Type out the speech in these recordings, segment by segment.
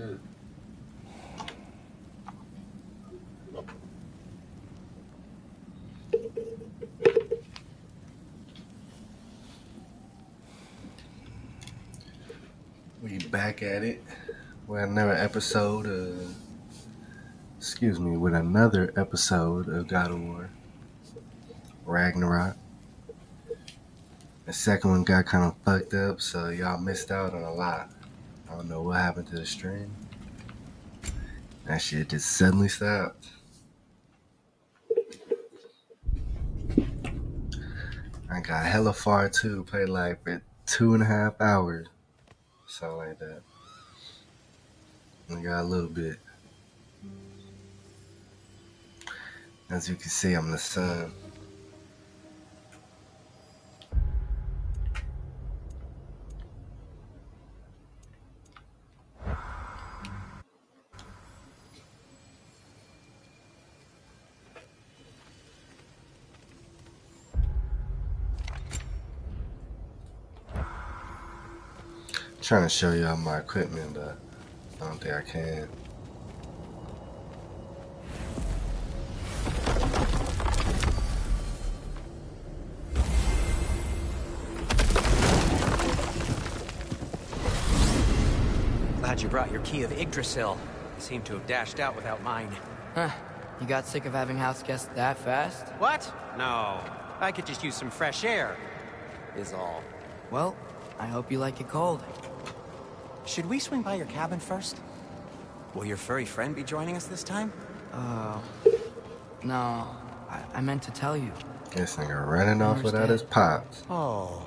good. We back at it with another episode of, with another episode of God of War Ragnarok. The second one got kind of fucked up, so y'all missed out on a lot. I don't know what happened to the stream. That shit just suddenly stopped. I got hella far too, played like for 2.5 hours. Something like that. I got a little bit. As you can see, I'm the sun. Trying to show y'all my equipment, but I don't think I can. Glad you brought your key of Yggdrasil. You seem to have dashed out without mine. Huh. You got sick of having house guests that fast? What? No. I could just use some fresh air, is all. Well, I hope you like it cold. Should we swing by your cabin first? Will your furry friend be joining us this time? No. I meant to tell you. This nigga running off without his pops. Oh.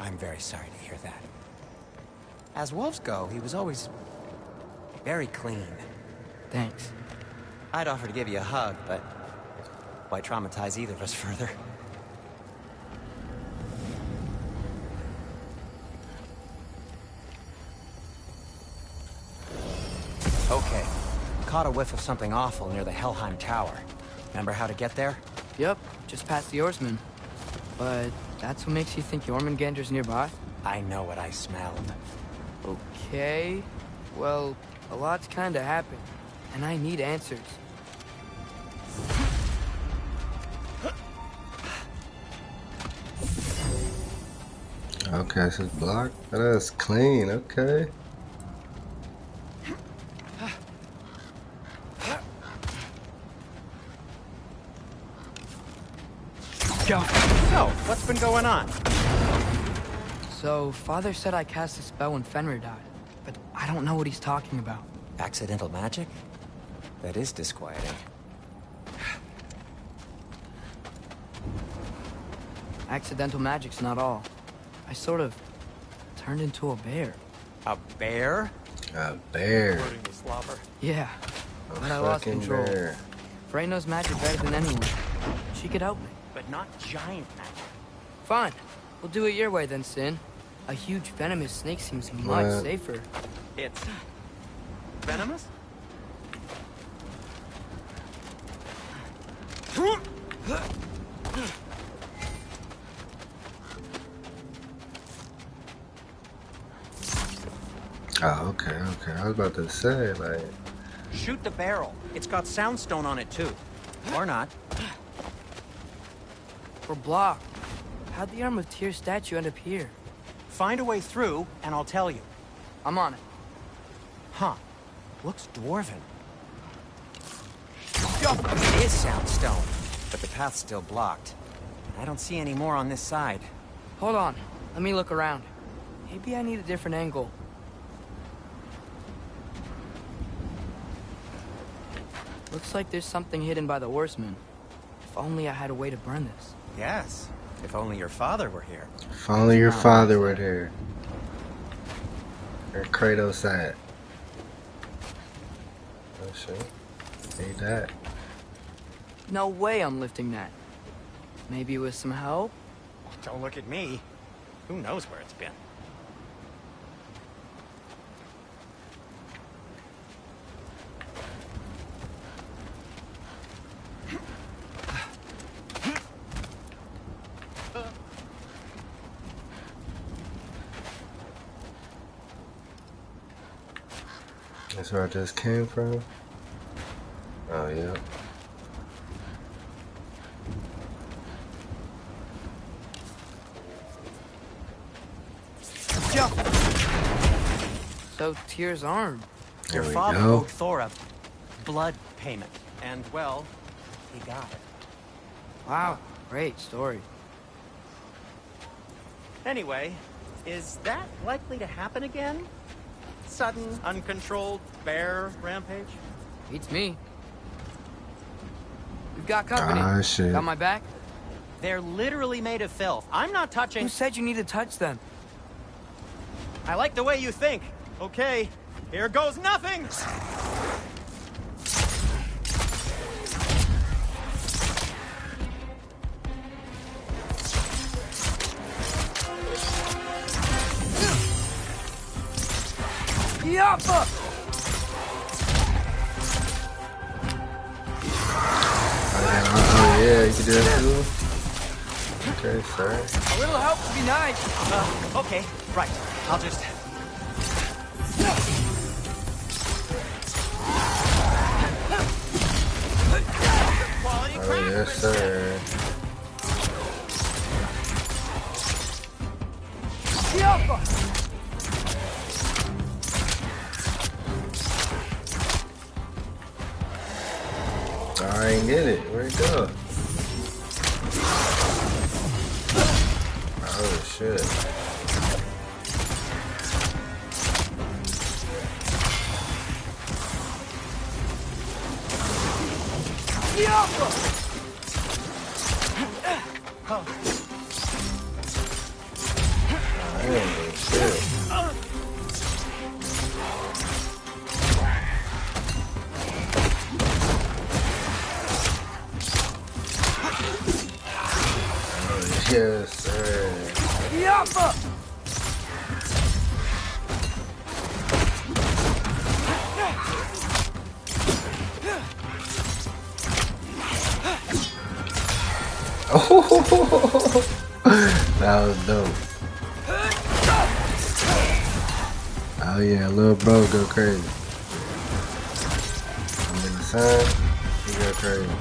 I'm very sorry to hear that. As wolves go, he was always very clean. Thanks. I'd offer to give you a hug, but why traumatize either of us further? Okay. Caught a whiff of something awful near the Helheim Tower. Remember how to get there? Yep, just past the oarsman. But that's what makes you think Jormungandr's nearby? I know what I smelled. Okay. Well, a lot's kinda happened, and I need answers. Okay, this is blocked. That's clean, okay. Go. So, what's been going on? So, Father said I cast a spell when Fenrir died, but I don't know what he's talking about. Accidental magic? That is disquieting. Accidental magic's not all. I sort of turned into a bear. A bear? A bear. Yeah, A but I lost fucking control. bear. Frey knows magic better than anyone. She could help me. But not giant magic. Fine. We'll do it your way then, Sin. A huge venomous snake seems much What? safer. It's venomous? Oh, okay. I was about to say, like, Shoot the barrel. It's got soundstone on it too. Or not. We're blocked. How'd the Arm of Tyr statue end up here? Find a way through, and I'll tell you. I'm on it. Huh. Looks dwarven. It is soundstone, but the path's still blocked. I don't see any more on this side. Hold on. Let me look around. Maybe I need a different angle. Looks like there's something hidden by the horseman. If only I had a way to burn this. Yes. If only your father were here. if only your father were there. Or Kratos at. Oh shit. Ain't that. No way I'm lifting that. Maybe with some help? Don't look at me. Who knows where it's been? That's where I just came from. Oh, yeah. So, Tyr's arm. There Your we father go. owed Thor a blood payment, and well, he got it. Wow, great story. Anyway, is that likely to happen again? Sudden, uncontrolled bear rampage? Beats me. We've got company. Ah, shit. Got my back? They're literally made of filth. I'm not touching... Who said you need to touch them? I like the way you think. Okay, here goes nothing! Yappa! Oh, yeah, you can do that too? Okay, sir. A little help would be nice. Okay, right. I'll just... Quality Oh, yes, sir. Yappa! I ain't get it. Where'd it go? Oh, shit. Yappa! Oh, shit. Oh, yes, sir. Yappa! Oh, that was dope. Oh yeah, little bro go crazy. I'm in the sun, he go crazy.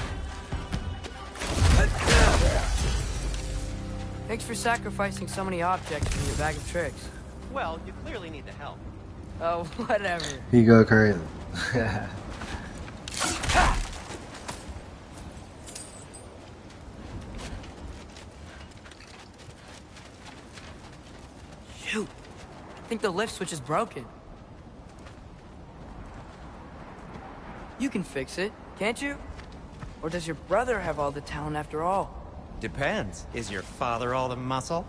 Thanks for sacrificing so many objects from your bag of tricks. Well, you clearly need the help. Oh, whatever. He go crazy. Shoot. I think the lift switch is broken. You can fix it, can't you? Or does your brother have all the talent after all? Depends. Is your father all the muscle?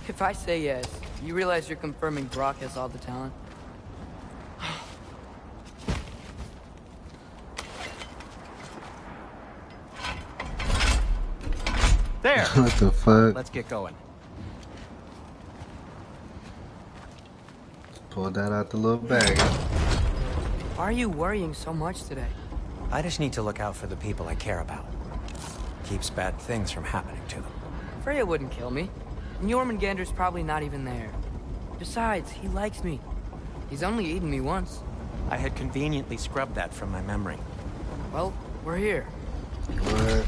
If I say yes, you realize you're confirming Brock has all the talent? There! What the fuck? Let's get going. Pull that out the little bag. Why are you worrying so much today? I just need to look out for the people I care about. Keeps bad things from happening to them. Freya wouldn't kill me. And Jormungandr's probably not even there. Besides, he likes me. He's only eaten me once. I had conveniently scrubbed that from my memory. Well, we're here. What?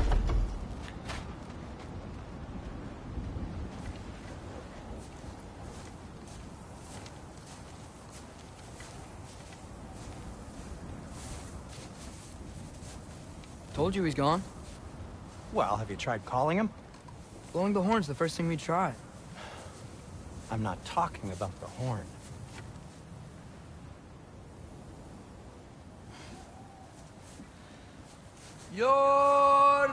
Told you he's gone. Well, have you tried calling him? Blowing the horn's the first thing we tried. I'm not talking about the horn. Jormungandr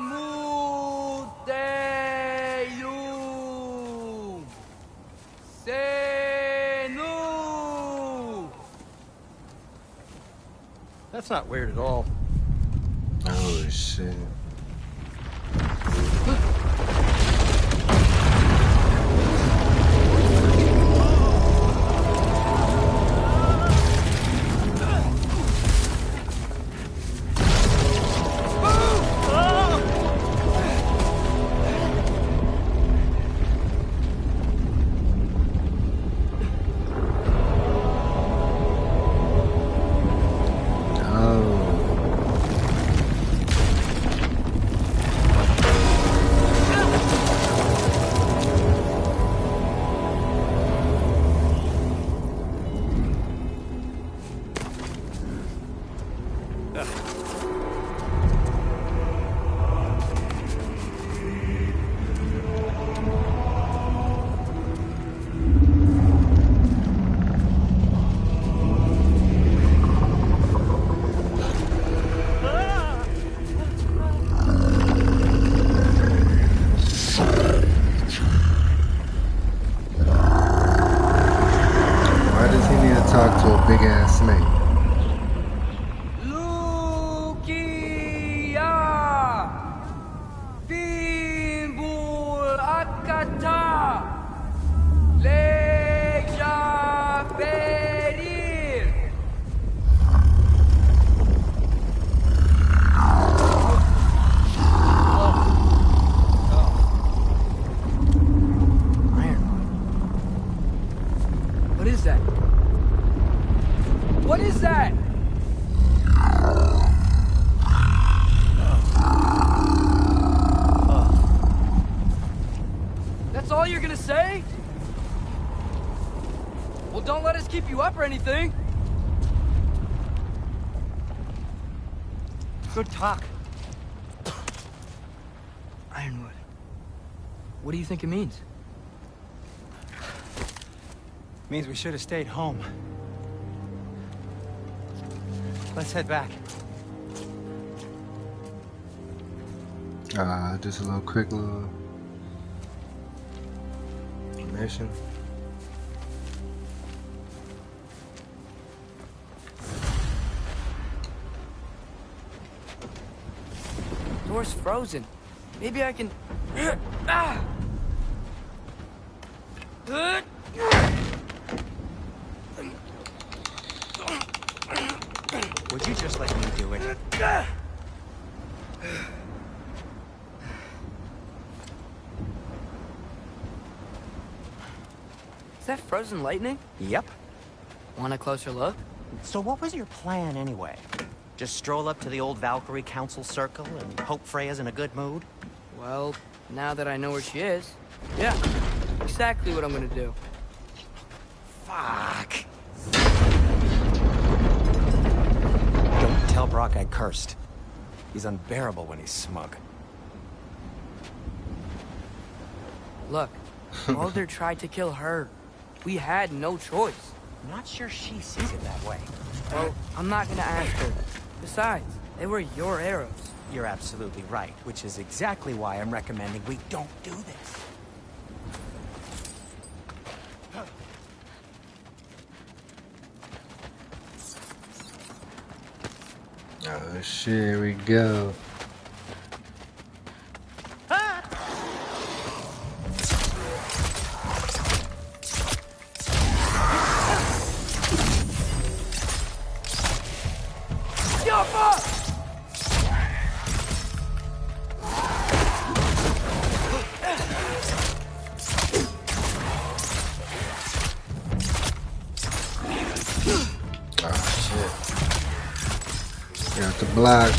Senu. That's not weird at all. Oh shit. snake. Lukia Fimbul Akata Leja Perir. What is that? What is that? That's all you're gonna say? Well, don't let us keep you up or anything. Good talk. Ironwood. What do you think it means? Means we should have stayed home. Let's head back. Just a little quick little mission. Door's frozen. Maybe I can... Ah! Would you just let me do it? Is that frozen lightning? Yep. Want a closer look? So what was your plan anyway? Just stroll up to the old Valkyrie Council Circle and hope Freya's in a good mood? Well, now that I know where she is, yeah, exactly what I'm gonna do. Fuck. Don't tell Brock I cursed. He's unbearable when he's smug. Look, Mulder tried to kill her. We had no choice. I'm not sure she sees it that way. Well, I'm not gonna ask her. Besides, they were your arrows. You're absolutely right, which is exactly why I'm recommending we don't do this. Oh shit, here we go. Got the block.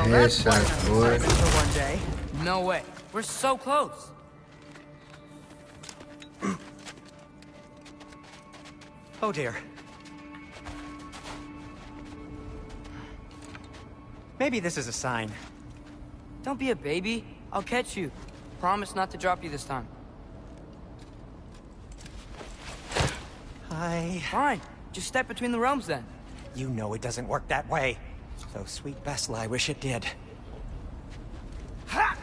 Headshot, boy. For one day. No way. We're so close. Oh dear. Maybe this is a sign. Don't be a baby. I'll catch you. Promise not to drop you this time. Fine. Just step between the realms then. You know it doesn't work that way. Though sweet Bessel, I wish it did. Ha!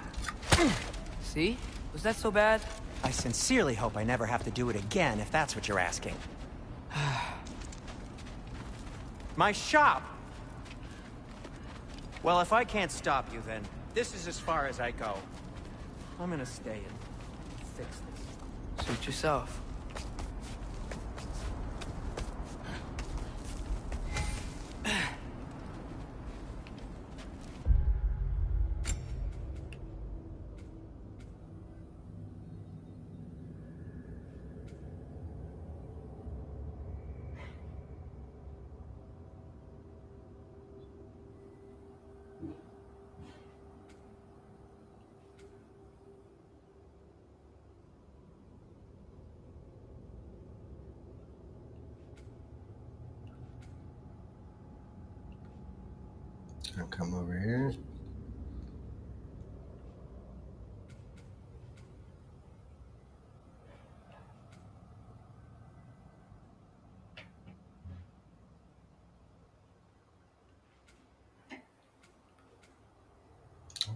See? Was that so bad? I sincerely hope I never have to do it again, if that's what you're asking. My shop! Well, if I can't stop you, then this is as far as I go. I'm gonna stay and fix this. Suit yourself. I'll come over here.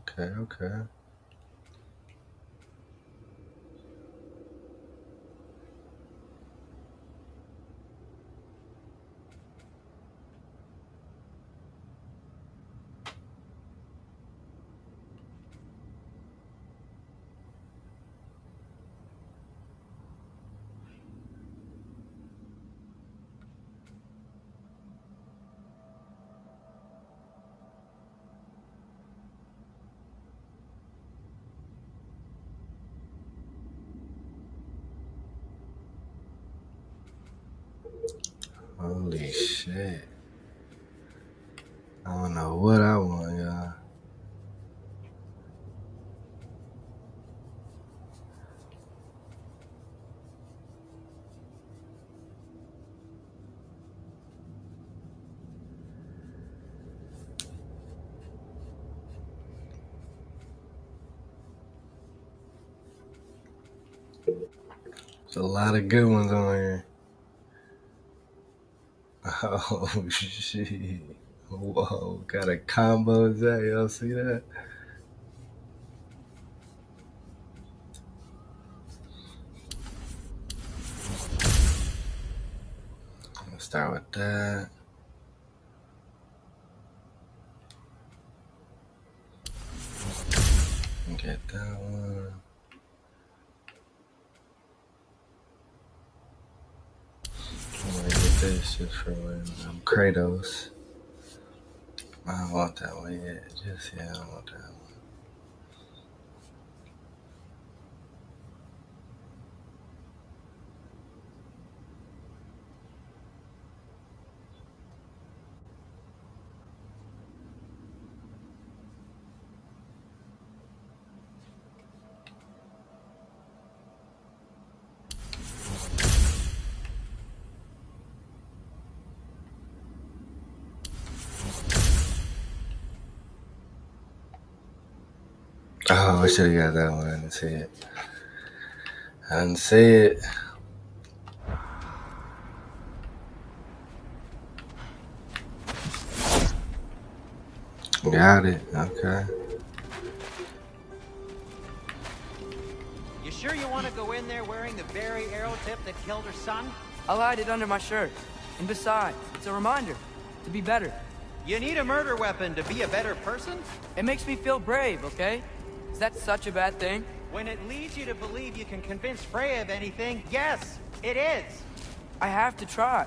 Okay, okay. Holy shit. I don't know what I want, y'all. There's a lot of good ones on here. Oh, shit. Whoa, got a combo is that? Y'all see that? Let's start with that. Get that one. I'm gonna get this just for when Kratos. I don't want that one yet. Just, yeah, I don't want that one. Oh, I should have got that one. I didn't see it. I didn't see it. Got it. Okay. You sure you want to go in there wearing the very arrow tip that killed her son? I'll hide it under my shirt. And besides, it's a reminder to be better. You need a murder weapon to be a better person? It makes me feel brave, okay? Is that such a bad thing? When it leads you to believe you can convince Freya of anything, yes, it is. I have to try.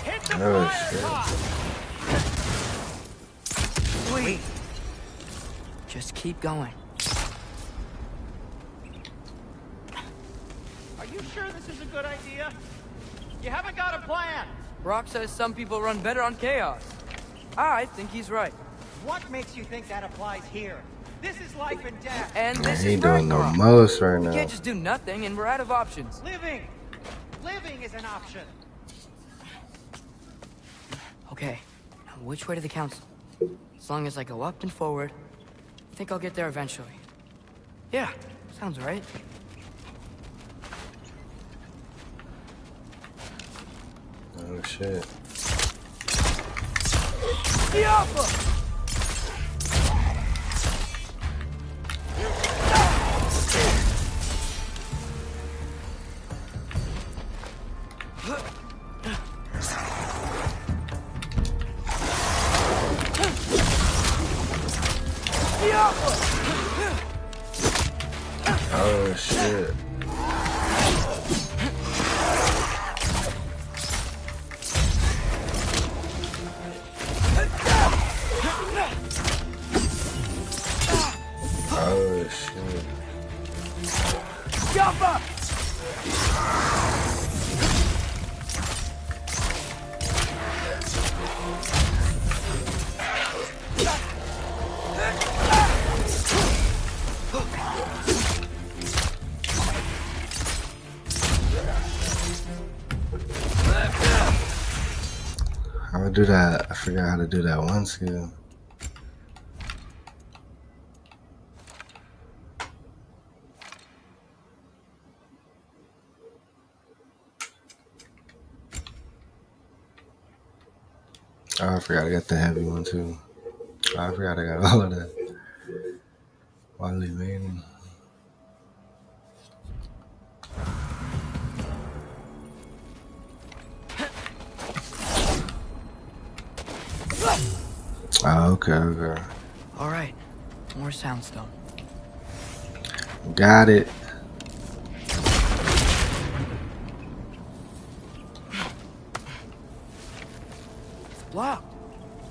Hit the Oh, fire top! Wait. Just keep going. Are you sure this is a good idea? You haven't got a plan. Brock says some people run better on chaos. I think he's right. What makes you think that applies here? This is life and death. And this He is doing the Ragnarok. most right We now. can't just do nothing, and we're out of options. Living. Living is an option. Okay, now which way to the council? As long as I go up and forward, I think I'll get there eventually. Yeah, sounds right. Oh, shit. Diablo! Oh, shit. Oh, shit. Jumper! I'm gonna do that. I forgot how to do that one skill. Oh, I forgot I got the heavy one too. Oh, I forgot I got all of that. Wily Manning. Oh, okay. All right, more soundstone. Got it. It's blocked.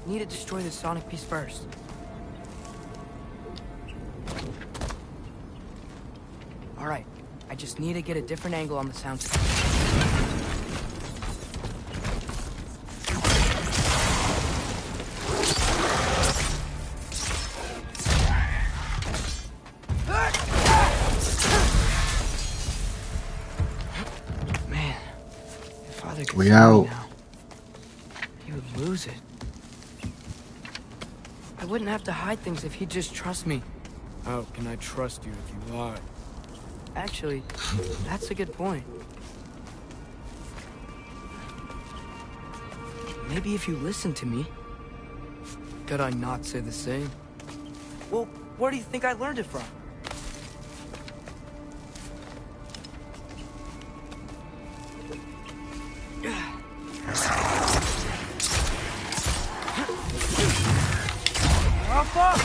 Need to destroy the sonic piece first. All right, I just need to get a different angle on the soundstone. Man, if Father could We see me out. now, he would lose it. I wouldn't have to hide things if he'd just trust me. How can I trust you if you lie? Actually, that's a good point. Maybe if you listen to me. Could I not say the same? Well, where do you think I learned it from? Oh, fuck!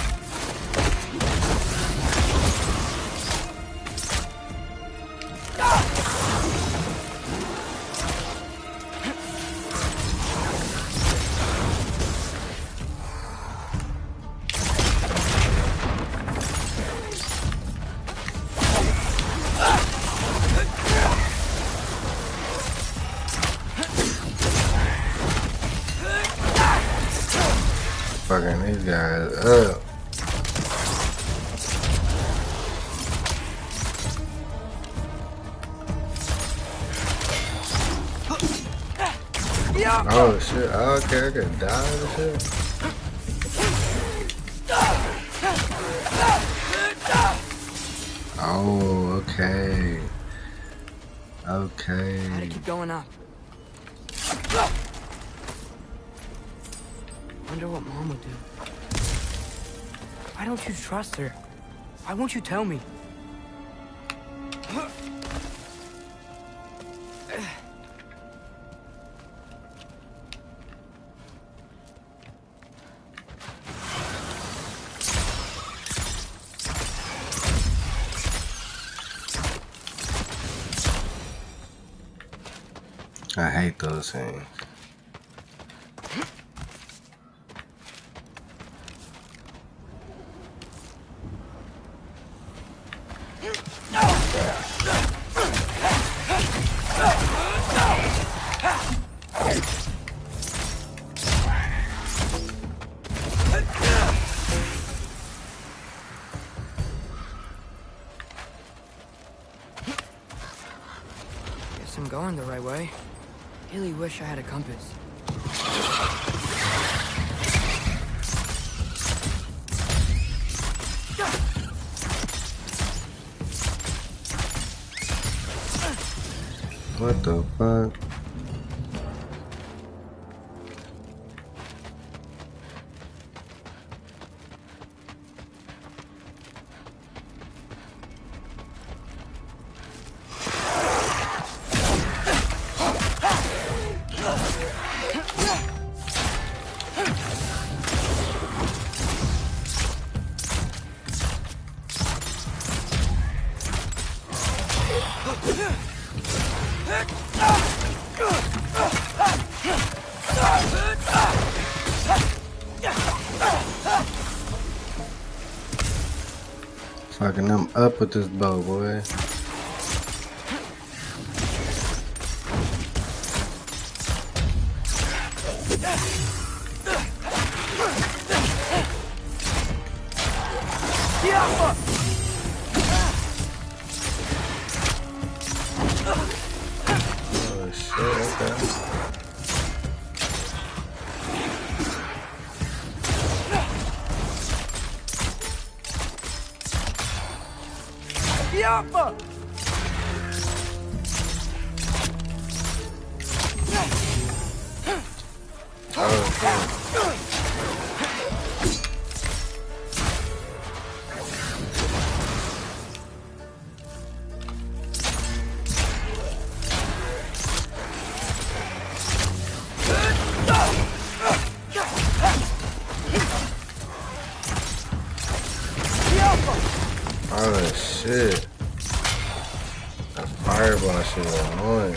Fucking these guys up. Oh shit. Oh, okay, I could die and shit. Oh, okay. Okay. Gotta keep going up. Wonder what Mom would do. Why don't you trust her? Why won't you tell me? I hate those things. Guess I'm going the right way. Really wish I had a compass. What the fuck? Fucking them up with this bow, boy. Oh shit, okay. Alpha! Oh shit. That fireball shit is annoying.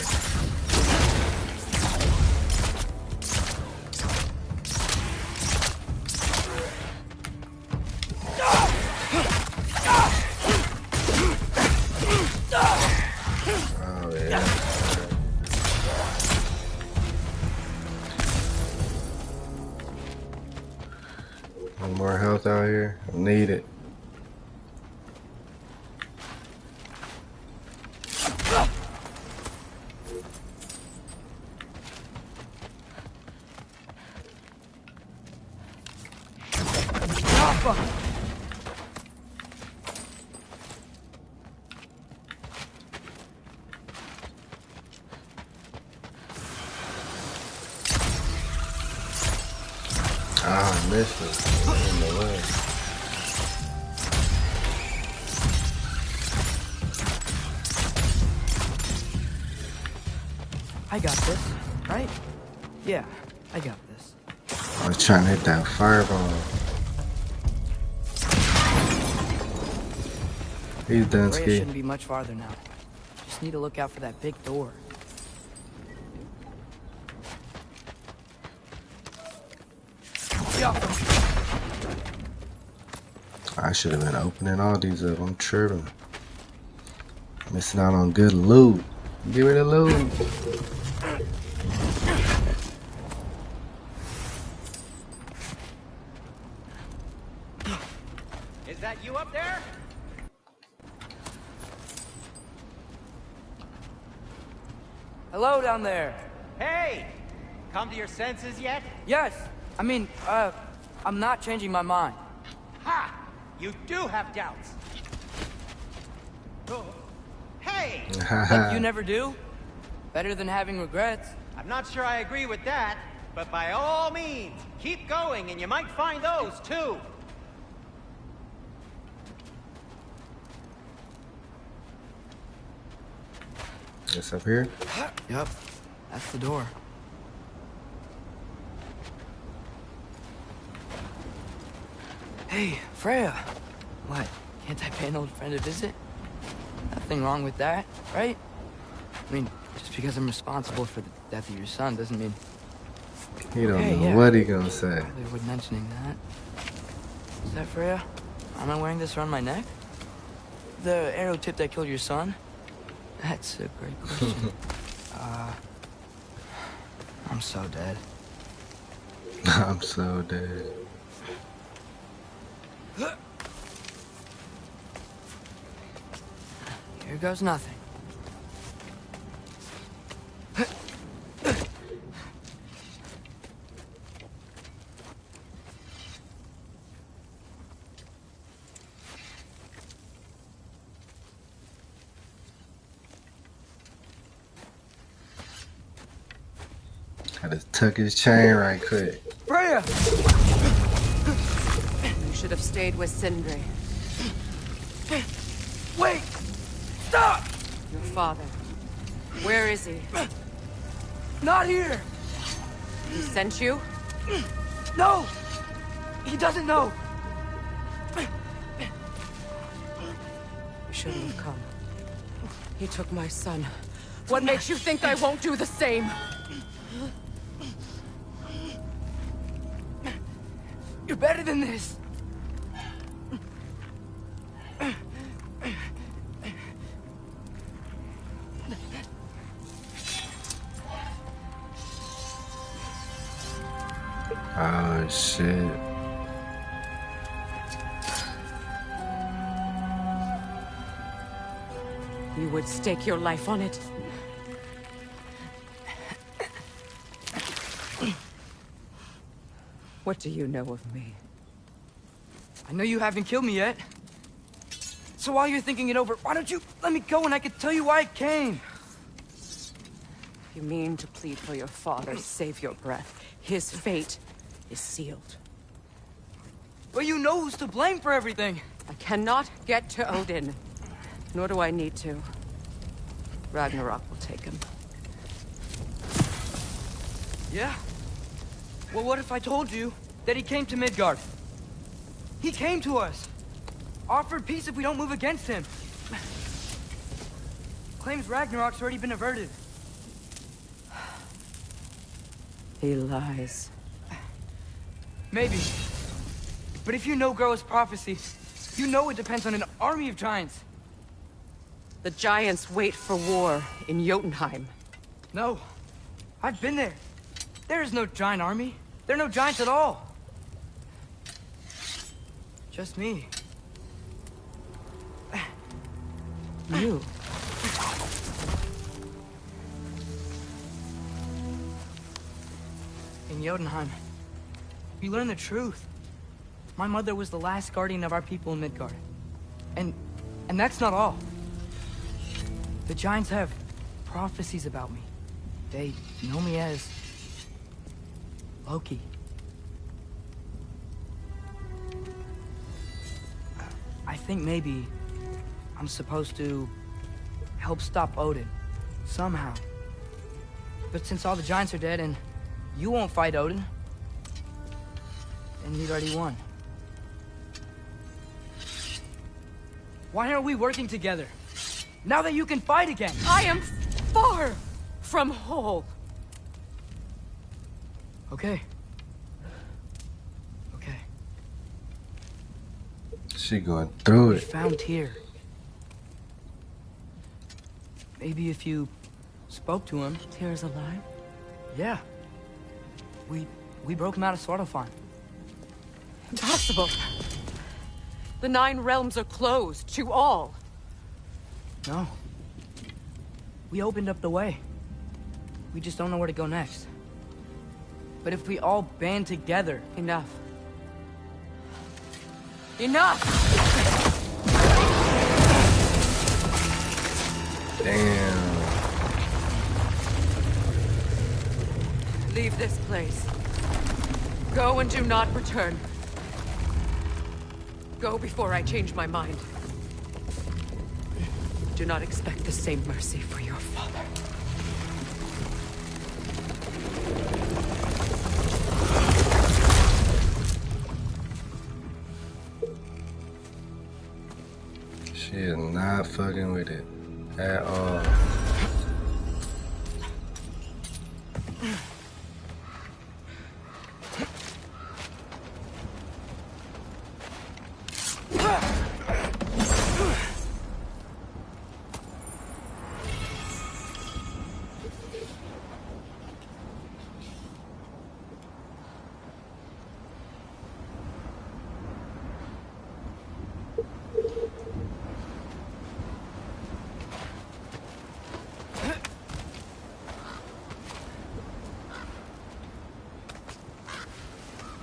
Oh yeah. One more health out here. I need it. Ah, I missed it. In the way. I got this, right? Yeah, I got this. I was trying to hit that fireball. He's done, Rhea Ski. shouldn't be much farther now. Just need to look out for that big door. I should have been opening all these up. I'm tripping. Missing out on good loot. Give me the loot. Is that you up there? Hello down there. Hey! Come to your senses yet? Yes, I mean, I'm not changing my mind. Ha! You do have doubts. Oh. Hey! Like you never do? Better than having regrets. I'm not sure I agree with that, but by all means, keep going and you might find those too. It's up here. Yep, that's the door. Hey, Freya. What? Can't I pay an old friend a visit? Nothing wrong with that, right? I mean, just because I'm responsible for the death of your son doesn't mean He don't Okay, know yeah. what he gonna say. probably worth mentioning that. Is that Freya? Am I wearing this around my neck? The arrow tip that killed your son? That's a great question. I'm so dead. I'm so dead. Here goes nothing. Had to tuck his chain right quick. Freya! You should have stayed with Sindri, Wait! Stop! your father. Where is he? Not here! He sent you? No! He doesn't know! You shouldn't have come. He took my son. What makes you think I won't do the same? You're better than this! Oh shit. You would stake your life on it. What do you know of me? I know you haven't killed me yet. So while you're thinking it over, why don't you let me go and I can tell you why I came? You mean to plead for your father, save your breath. His fate is sealed. But you know who's to blame for everything. I cannot get to Odin. Nor do I need to. Ragnarok will take him. Yeah? Well, what if I told you that he came to Midgard? He came to us. Offered peace if we don't move against him. Claims Ragnarok's already been averted. He lies. Maybe. But if you know Groa's prophecy, you know it depends on an army of giants. The giants wait for war in Jotunheim. No. I've been there. There is no giant army. There are no giants at all. Just me. You. In Jotunheim, we learn the truth. My mother was the last guardian of our people in Midgard. And that's not all. The giants have prophecies about me. They know me as Loki. I think maybe I'm supposed to help stop Odin, somehow. But since all the giants are dead and you won't fight Odin, then you've already won. Why aren't we working together? Now that you can fight again! I am far from whole. Okay. Okay. She going through We're it. found here. Maybe if you spoke to him. Tyr's alive? Yeah. We broke him out of Svartalfheim. Impossible. The 9 realms are closed to all. No. We opened up the way. We just don't know where to go next. But if we all band together... Enough. Enough! Damn. Leave this place. Go and do not return. Go before I change my mind. Do not expect the same mercy for your father. She is not fucking with it at all.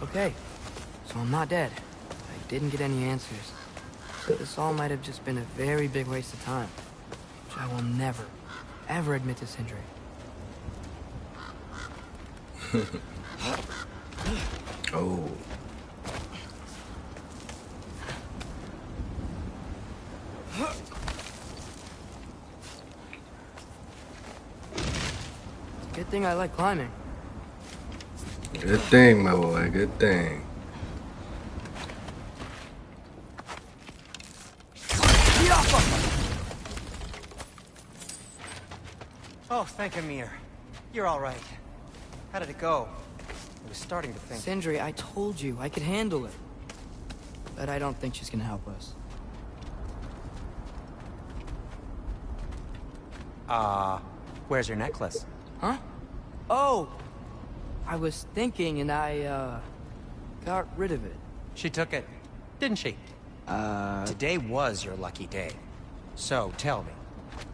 Okay, so I'm not dead. I didn't get any answers. So this all might have just been a very big waste of time. Which I will never, ever admit to Sindri. Oh. It's a good thing I like climbing. Good thing, my boy. Good thing. Oh, thank Amir. You're all right. How did it go? I was starting to think... Sindri, I told you I could handle it. But I don't think she's gonna help us. Where's your necklace? Huh? Oh! I was thinking and I, got rid of it. She took it, didn't she? Today was your lucky day. So, tell me,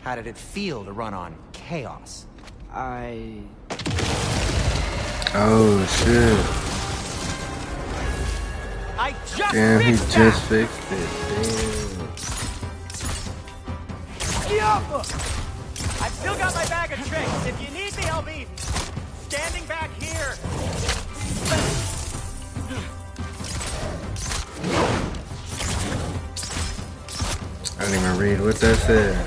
how did it feel to run on chaos? Oh shit. I just Damn, he fixed just that! fixed it. Damn. I've still got my bag of tricks. If you need me, I'll be standing back here. I didn't even read what that said.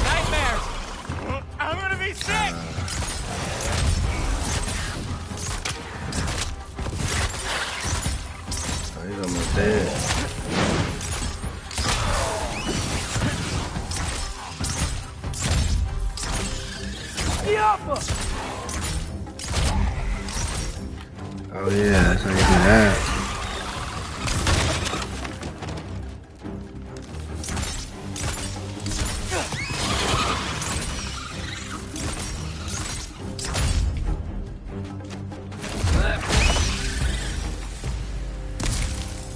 Nightmares. I'm gonna be sick. Oh, he's almost dead. Oh yeah, that's how you do that.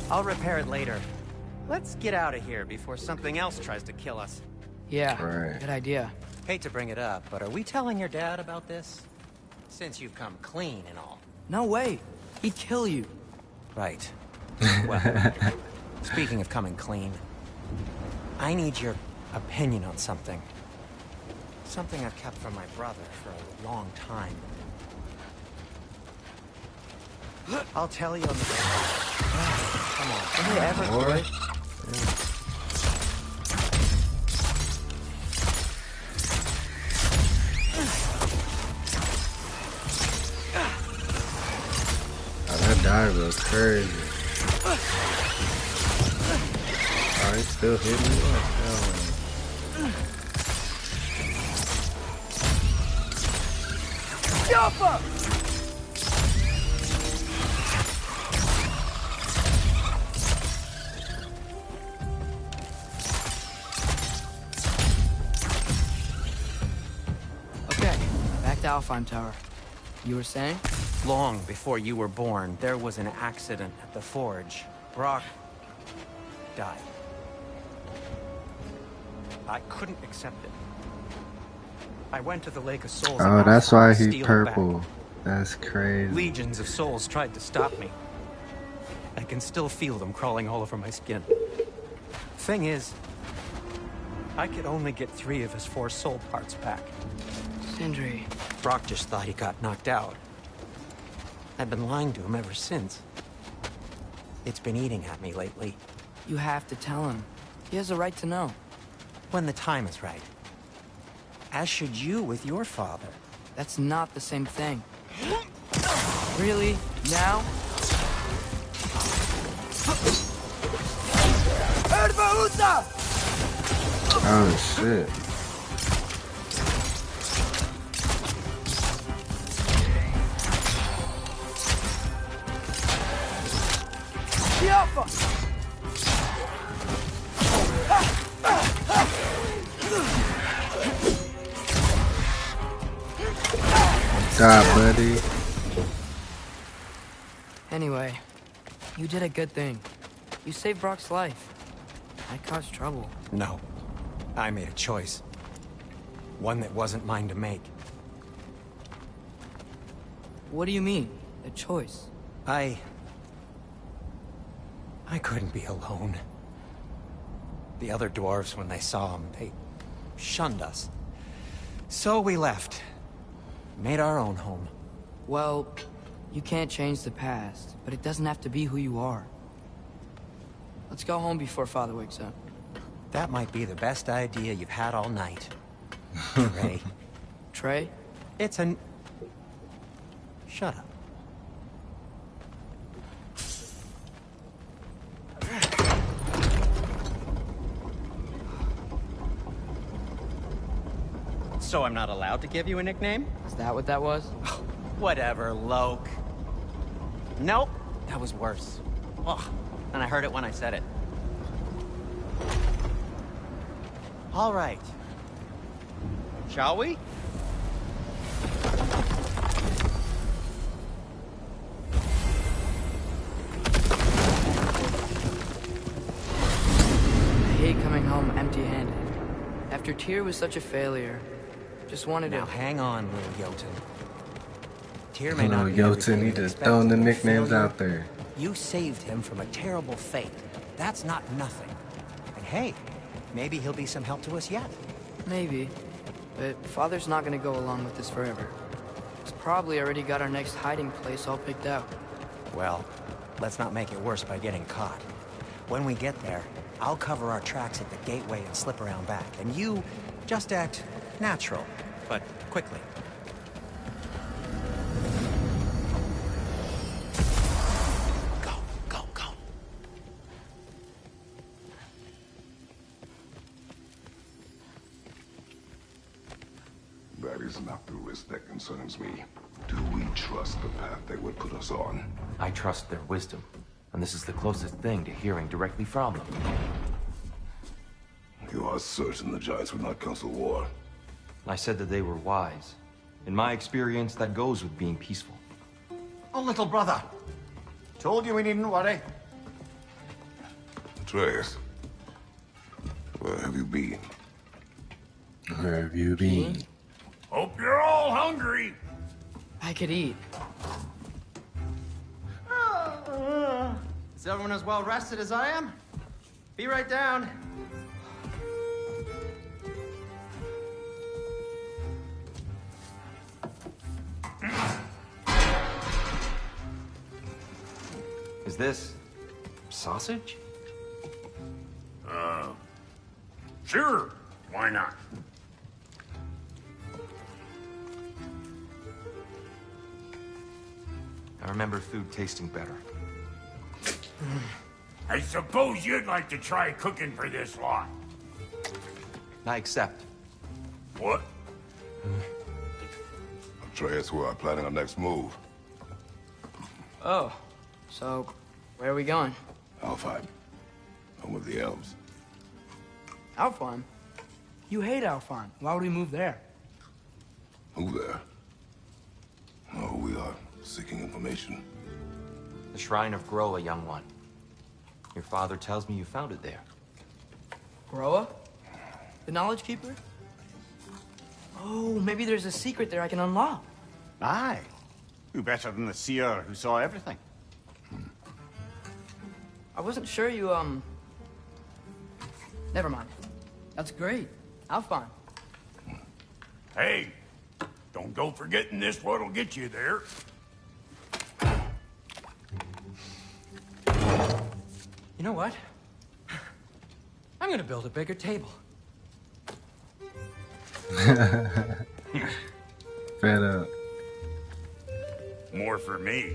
I'll repair it later. Let's get out of here before something else tries to kill us. Yeah, Right. good idea. Hate to bring it up, but are we telling your dad about this? Since you've come clean and all. No way. He'd kill you. Right. Well, speaking of coming clean, I need your opinion on something. Something I've kept from my brother for a long time. I'll tell you on the way. Come on. Can you ever Boy. Oh, that dive was crazy. Oh, he's still hitting me. Okay, back to Alfheim Tower. You were saying? Long before you were born, there was an accident at the forge. Brock died. I couldn't accept it. I went to the Lake of Souls. Oh, that's why to he's steal it back. purple. That's crazy. Legions of souls tried to stop me. I can still feel them crawling all over my skin. Thing is, I could only get 3 of his 4 soul parts back. Sindri. Brock just thought he got knocked out. I've been lying to him ever since. It's been eating at me lately. You have to tell him. He has a right to know. When the time is right. As should you with your father. That's not the same thing. Really? Now? Oh shit. God, buddy. Anyway, you did a good thing. You saved Brock's life. I caused trouble. No. I made a choice. One that wasn't mine to make. What do you mean? A choice? I couldn't be alone. The other dwarves, when they saw him, they shunned us. So we left. Made our own home. Well, you can't change the past, but it doesn't have to be who you are. Let's go home before Father wakes up. That might be the best idea you've had all night. Trey. Trey? It's an... Shut up. So I'm not allowed to give you a nickname? Is that what that was? Whatever, Loke. Nope, that was worse. Ugh, and I heard it when I said it. All right. Shall we? I hate coming home empty-handed. After Tyr was such a failure, just wanted Now to... hang on, little Jotun. Tyr may not Little be Jotun, everything he you just expected, throwing the but nicknames failure, out there. You saved him from a terrible fate. That's not nothing. And Hey, maybe he'll be some help to us yet. Maybe. But Father's not gonna go along with this forever. He's probably already got our next hiding place all picked out. Well, let's not make it worse by getting caught. When we get there, I'll cover our tracks at the gateway and slip around back, and you just act natural, but quickly. Go, go, go. That is not the risk that concerns me. Do we trust the path they would put us on? I trust their wisdom, and this is the closest thing to hearing directly from them. You are certain the Giants would not counsel war? I said that they were wise. In my experience, that goes with being peaceful. Oh, little brother. Told you we needn't worry. Atreus, where have you been? Where have you been? Hope you're all hungry. I could eat. Is everyone as well rested as I am? Be right down. Is this sausage? Sure, why not? I remember food tasting better. I suppose you'd like to try cooking for this lot. I accept. What? Atreus, we are planning our next move. Oh, so where are we going? Alfheim. Home of the elves. Alfheim? You hate Alfheim. Why would we move there? Who there? Oh, we are seeking information. The Shrine of Groa, young one. Your father tells me you found it there. Groa? The Knowledge Keeper? Oh, maybe there's a secret there I can unlock. Aye. Who better than the seer who saw everything? I wasn't sure you, Never mind. That's great. Alfheim. Hey, don't go forgetting this what'll get you there. You know what? I'm gonna build a bigger table. Fed up. More for me.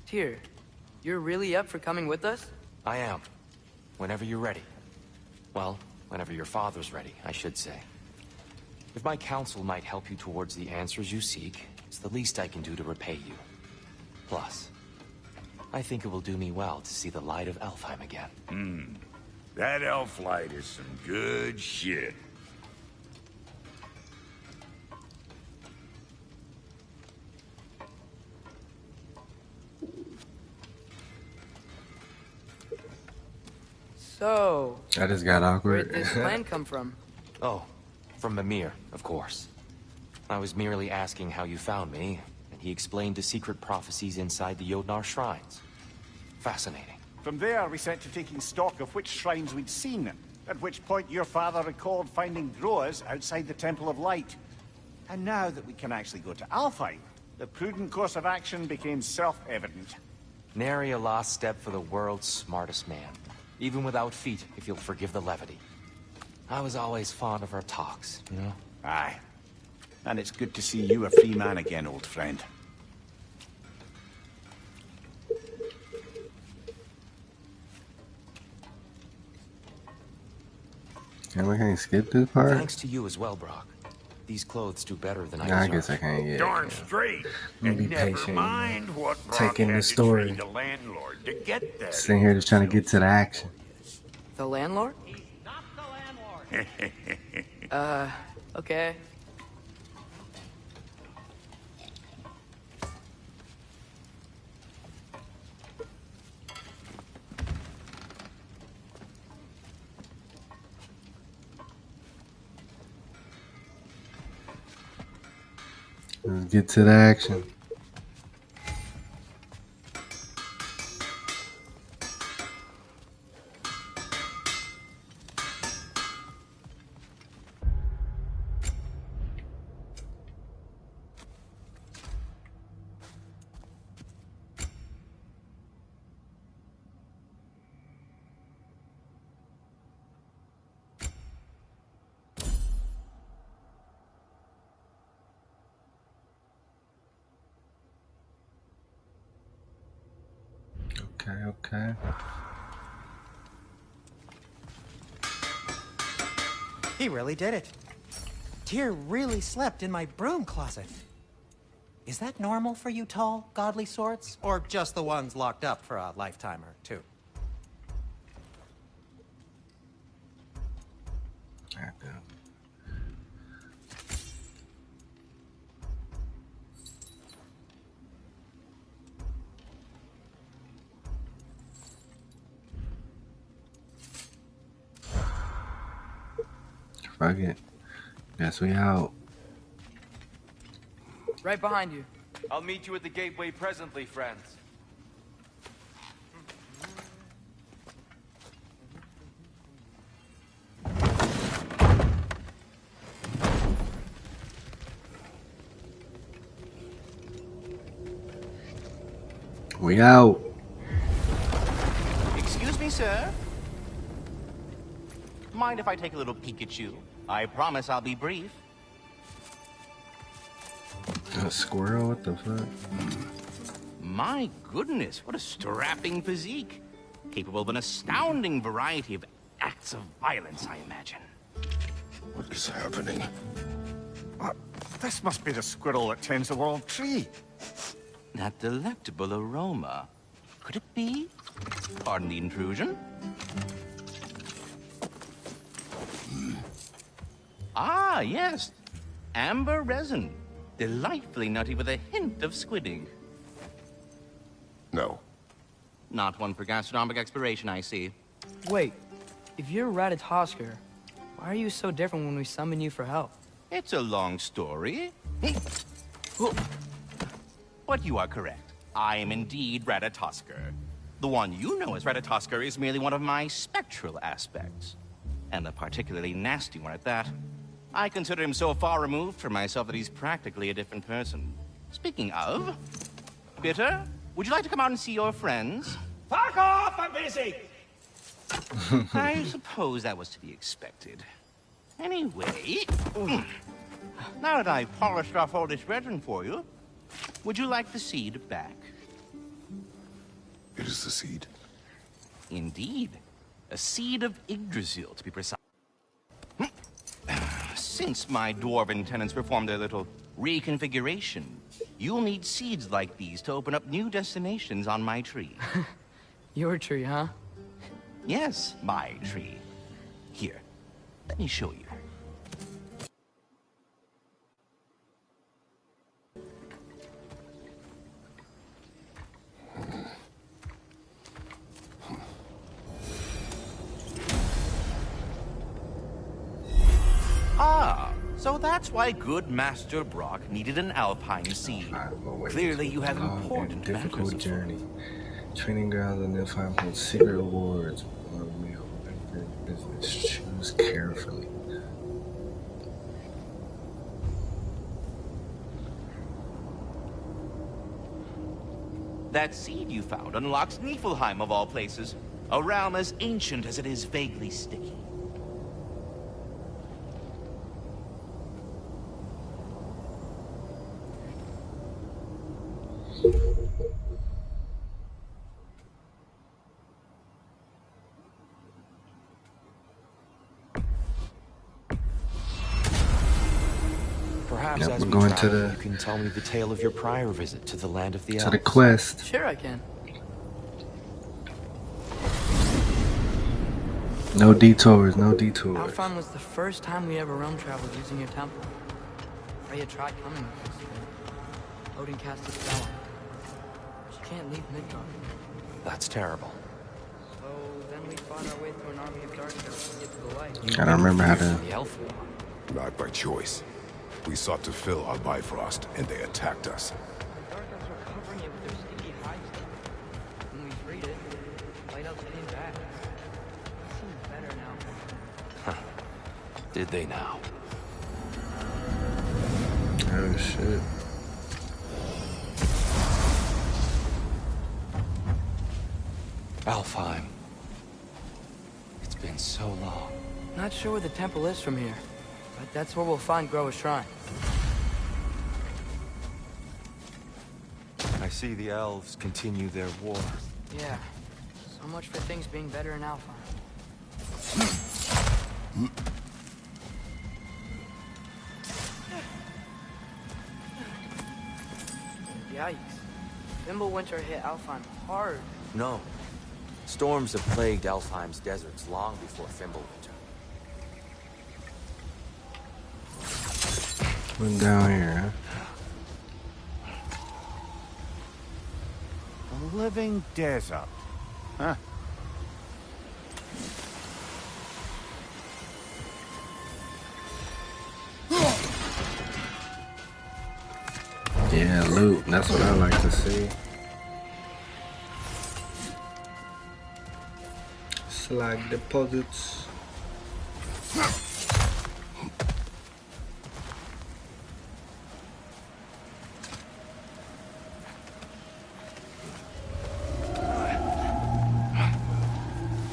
Tyr, you're really up for coming with us? I am. Whenever you're ready. Well, whenever your father's ready, I should say. If my counsel might help you towards the answers you seek, it's the least I can do to repay you. Plus, I think it will do me well to see the light of Alfheim again. That elf light is some good shit. So, I just got where'd awkward. this plan come from? Oh, from Mimir, of course. I was merely asking how you found me, and he explained the secret prophecies inside the Jotnar shrines. Fascinating. From there, we set to taking stock of which shrines we'd seen, at which point your father recalled finding Groas outside the Temple of Light. And now that we can actually go to Alfheim, the prudent course of action became self-evident. Nary a lost step for the world's smartest man. Even without feet, if you'll forgive the levity. I was always fond of our talks, you know? Aye. And it's good to see you a free man again, old friend. Can we can't skip this part? Thanks to you as well, Brock. These clothes do better than I Nah, I deserve. guess I can't get Darn it. straight. Be And never patient, mind what Brock taking the had to story. trade the landlord to get that. Sitting here just trying to get to the action. The landlord? Okay. Let's get to the action. Okay. He really did it. Tyr really slept in my broom closet. Is that normal for you tall, godly sorts? Or just the ones locked up for a lifetime or two? Fuck it. Guess we out. Right behind you. I'll meet you at the gateway presently, friends. We out. Excuse me, sir. Mind if I take a little peek at you? I promise I'll be brief. A squirrel? What the fuck? My goodness, what a strapping physique. Capable of an astounding variety of acts of violence, I imagine. What is happening? This must be the squirrel that tends the world tree. That delectable aroma. Could it be? Pardon the intrusion. Ah, yes. Amber resin. Delightfully nutty with a hint of squidding. No. Not one for gastronomic exploration, I see. Wait, if you're Ratatoskr, why are you so different when we summon you for help? It's a long story. But you are correct. I am indeed Ratatoskr. The one you know as Ratatoskr is merely one of my spectral aspects. And a particularly nasty one at that. I consider him so far removed from myself that he's practically a different person. Speaking of... Bitter, would you like to come out and see your friends? Fuck off! I'm busy! I suppose that was to be expected. Anyway... Now that I've polished off all this resin for you, would you like the seed back? It is the seed. Indeed. A seed of Yggdrasil, to be precise. Since my dwarven tenants performed their little reconfiguration, you'll need seeds like these to open up new destinations on my tree. Your tree, huh? Yes, my tree. Here, let me show you. Ah, so that's why good Master Brock needed an Alpine seed. Clearly you have important difficult matters journey. Training grounds and Niflheim hold secret awards. We hold unfinished business. Choose carefully. That seed you found unlocks Niflheim of all places, a realm as ancient as it is vaguely sticky. Perhaps Yep, as we're we going to travel, the- you can tell me the tale of your prior visit to the land of the elves. To the quest. Sure I can. No detours, no detours. Alfheim was the first time we ever realm traveled using your temple. Freya tried coming with us. Odin cast a spell on her. She can't leave Midgard. That's terrible. So then we fought our way through an army of dark elves to get to the light. You I don't remember how to- the elf war. Not by choice. We sought to fill our Bifrost, and they attacked us. The Dark Elves were covering it with their sticky hides. When we freed it, Light Elves came back. It seems better now. Did they now? Oh shit. Alfheim. It's been so long. Not sure where the temple is from here, but that's where we'll find Groa's shrine. I see the elves continue their war. Yeah. So much for things being better in Alfheim. Yikes. Winter hit Alfheim hard. No. Storms have plagued Alfheim's deserts long before Fimbulwinter. Went down here, A living desert. Huh? Yeah, loot. That's what I like to see. Slag deposits.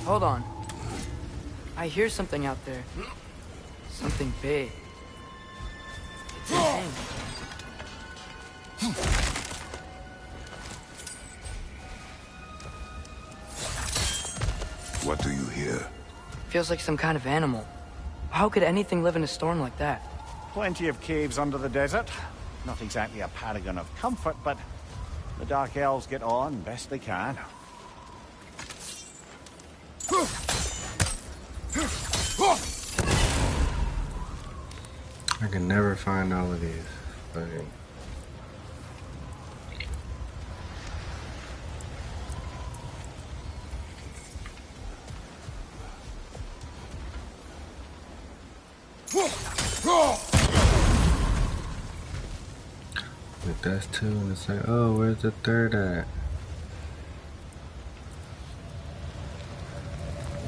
Hold on. I hear something out there. Something big. It's a thing. What do you hear? Feels like some kind of animal. How could anything live in a storm like that? Plenty of caves under the desert. Not exactly a paragon of comfort, but the Dark Elves get on best they can. I can never find all of these. Fucking. But that's two, and it's like, oh, where's the third at?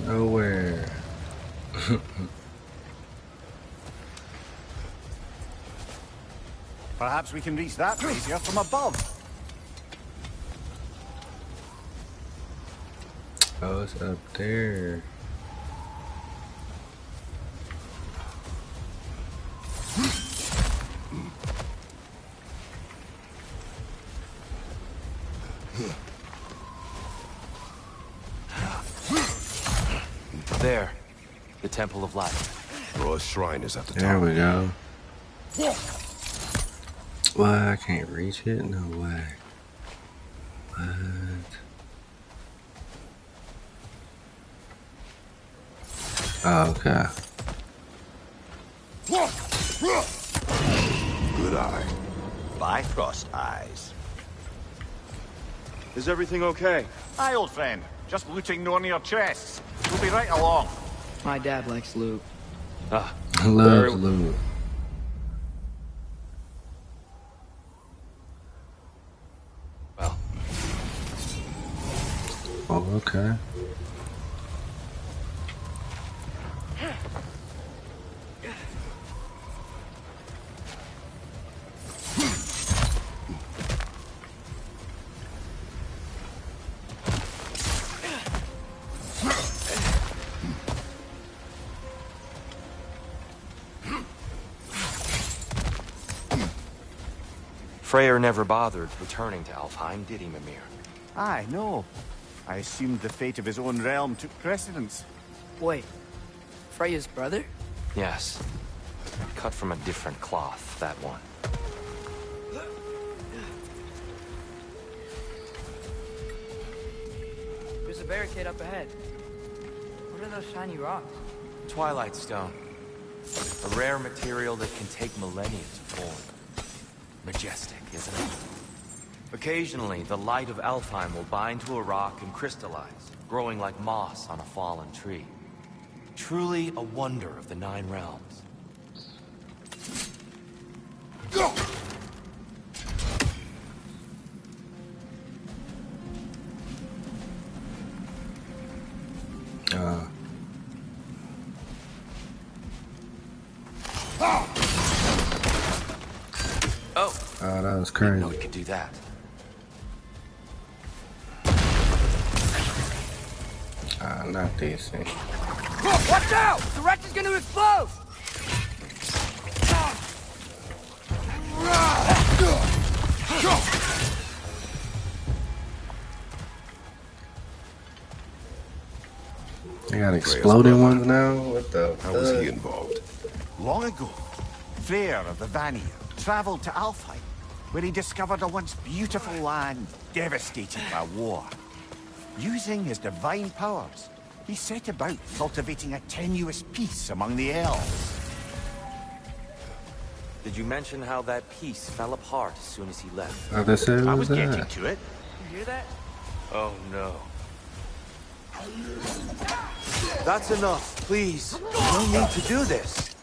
Nowhere. Perhaps we can reach that brazier from above. Oh, it's up there. There. The Temple of Light. Groa's shrine is at the top. There we go. What? I can't reach it? No way. What? Oh, okay. Good eye. Bifrost eyes. Is everything okay? Aye, old friend. Just looting no near chests. We'll be right along. My dad likes loot. Ah, Loves loot. well. Oh, okay. Freyr never bothered returning to Alfheim, did he, Mimir? Aye, no. I assumed the fate of his own realm took precedence. Wait. Freya's brother? Yes. Cut from a different cloth, that one. There's a barricade up ahead. What are those shiny rocks? Twilight Stone. A rare material that can take millennia to form. Majestic, isn't it? Occasionally, the light of Alfheim will bind to a rock and crystallize, growing like moss on a fallen tree. Truly a wonder of the Nine Realms. Oh, that was Didn't know crazy. he could do that. Not these things. Watch out! The wreck is gonna explode! They got exploding ones now? What the How was he fuck? involved? Long ago, Freyr of the Vanir traveled to Alfheim, where he discovered a once beautiful land devastated by war. Using his divine powers, he set about cultivating a tenuous peace among the elves. Did you mention how that piece fell apart as soon as he left? Oh, that's it? I What was was getting that? to it. You hear that? Oh no. That's enough, please. No need to do this.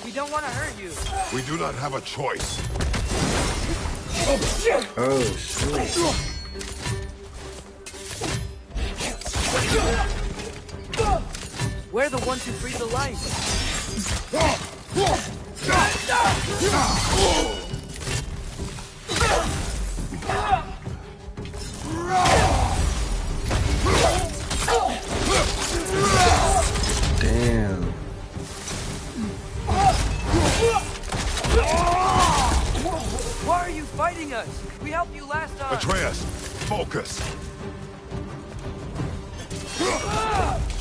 We don't want to hurt you. We do not have a choice. Oh, shit. We're the ones who freed the light. Damn. Why are you fighting us? We helped you last time. Atreus, focus.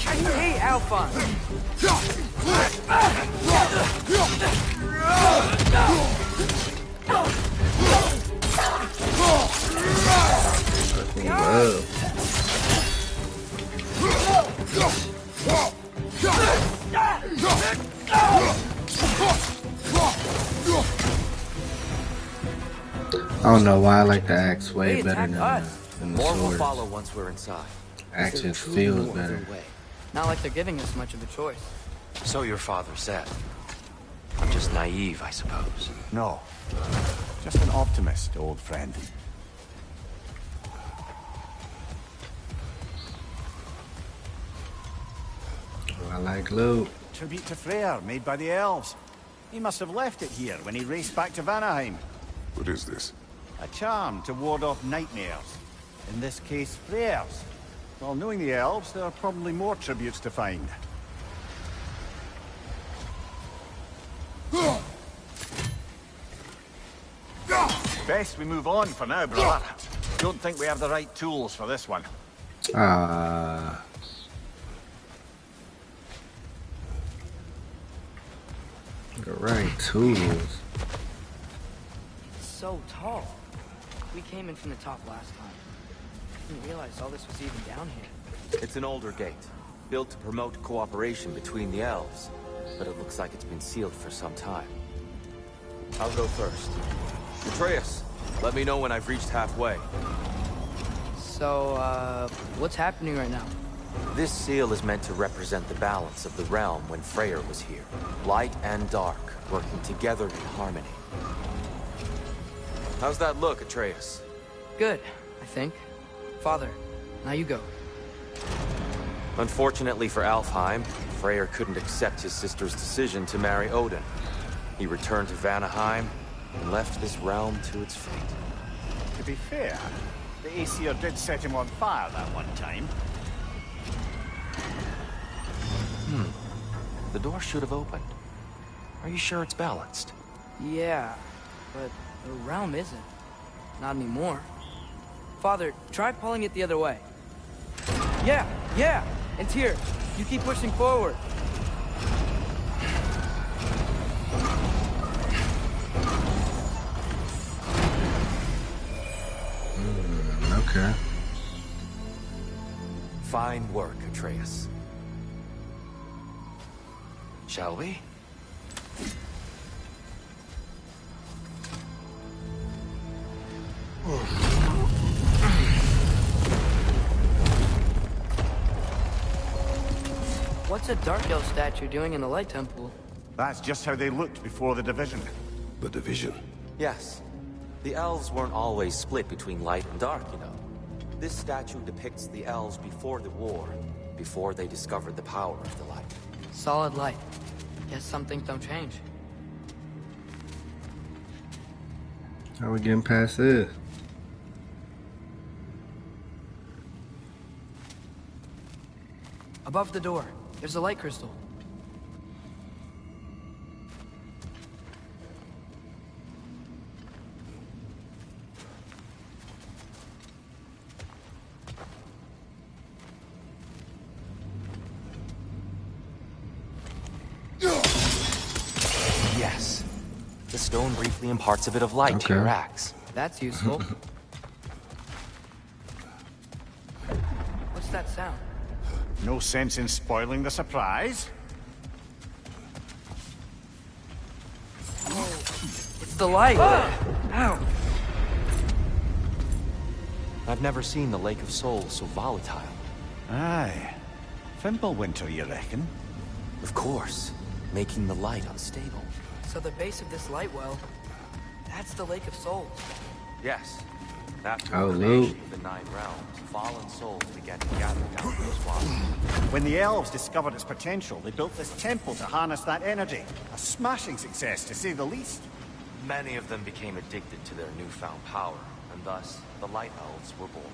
I hate Alphonse. Whoa. I don't know why I like the axe way They better attacked than the More will sword. follow once we're inside. Axe There just truly feels no better. other way. Not like they're giving us much of a choice. So your father said. I'm just naive, I suppose. No, just an optimist, old friend. I like loot. Tribute to Freyr, made by the elves. He must have left it here when he raced back to Vanaheim. What is this? A charm to ward off nightmares. In this case, Freyr's. Well, knowing the elves, there are probably more tributes to find. Best we move on for now, brother. Don't think we have the right tools for this one. Ah. The right tools. It's so tall. We came in from the top last time. Didn't realize all this was even down here. It's an older gate, built to promote cooperation between the elves. But it looks like it's been sealed for some time. I'll go first. Atreus, let me know when I've reached halfway. So, what's happening right now? This seal is meant to represent the balance of the realm when Freyr was here. Light and dark, working together in harmony. How's that look, Atreus? Good, I think. Father, now you go. Unfortunately for Alfheim, Freyr couldn't accept his sister's decision to marry Odin. He returned to Vanaheim and left this realm to its fate. To be fair, the Aesir did set him on fire that one time. The door should have opened. Are you sure it's balanced? Yeah, but the realm isn't. Not anymore. Father, try pulling it the other way. Yeah! And here, you keep pushing forward. Okay. Fine work, Atreus. Shall we? What's a Dark Elf statue doing in the Light Temple? That's just how they looked before the division. The division. Yes. The elves weren't always split between light and dark, you know. This statue depicts the elves before the war, before they discovered the power of the light. Solid light. Guess some things don't change. How we getting past this? Above the door, there's a light crystal. Yes. The stone briefly imparts a bit of light to your axe. That's useful. What's that sound? No sense in spoiling the surprise. It's the light! Ow! I've never seen the Lake of Souls so volatile. Aye. Fimbulwinter, you reckon? Of course. Making the light unstable. So the base of this light well, that's the Lake of Souls. Yes. After Oh, the Luke. creation of the Nine Realms, fallen souls began to gather down to this water. When the elves discovered its potential, they built this temple to harness that energy. A smashing success, to say the least. Many of them became addicted to their newfound power, and thus, the Light Elves were born.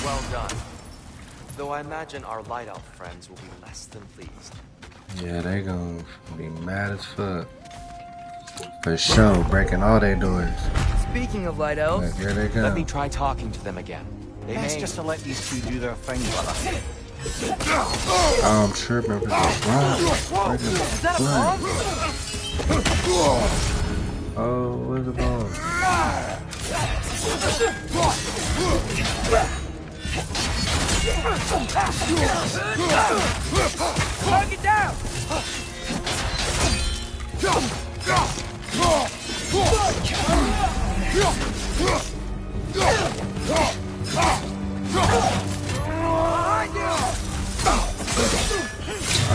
Well done. Though I imagine our Light Elf friends will be less than pleased. Yeah, they gonna be mad as fuck. For sure, breaking all their doors. Speaking of light elves, Like, here they go. Let me try talking to them again. They Best may... just to let these two do their thing, brother. Oh, I'm tripping. is that a bomb? Oh, where's the bomb? Knock it down!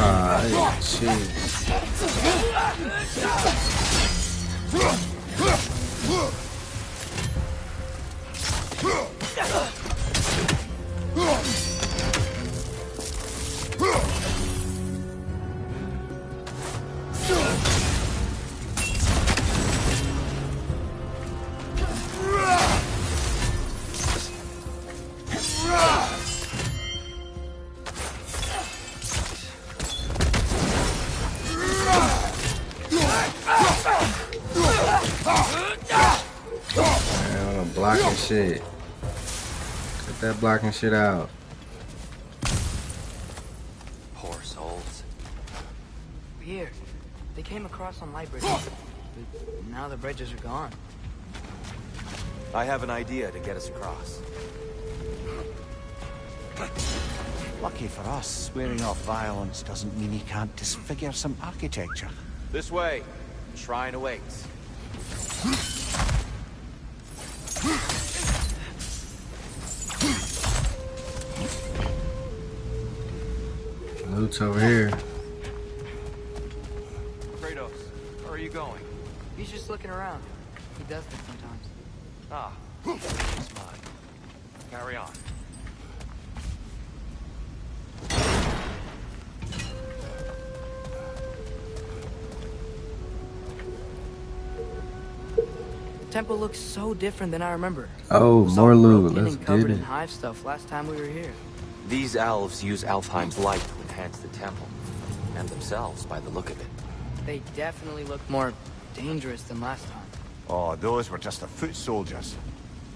Ah, shit. Man, I'm blocking shit. Cut that blocking shit out. Poor souls. Weird. They came across on light bridges, but now the bridges are gone. I have an idea to get us across. Lucky for us, swearing off violence doesn't mean he can't disfigure some architecture. This way. Shrine awaits. Loot's over here. Kratos, where are you going? He's just looking around. He does that sometimes. Ah, it's mine. Carry on. The temple looks so different than I remember. Oh, It was more all loot. broken Let's and covered get in it. hive stuff last time we were here. These elves use Alfheim's light to enhance the temple, and themselves by the look of it. They definitely look more dangerous than last time. Oh, those were just the foot soldiers.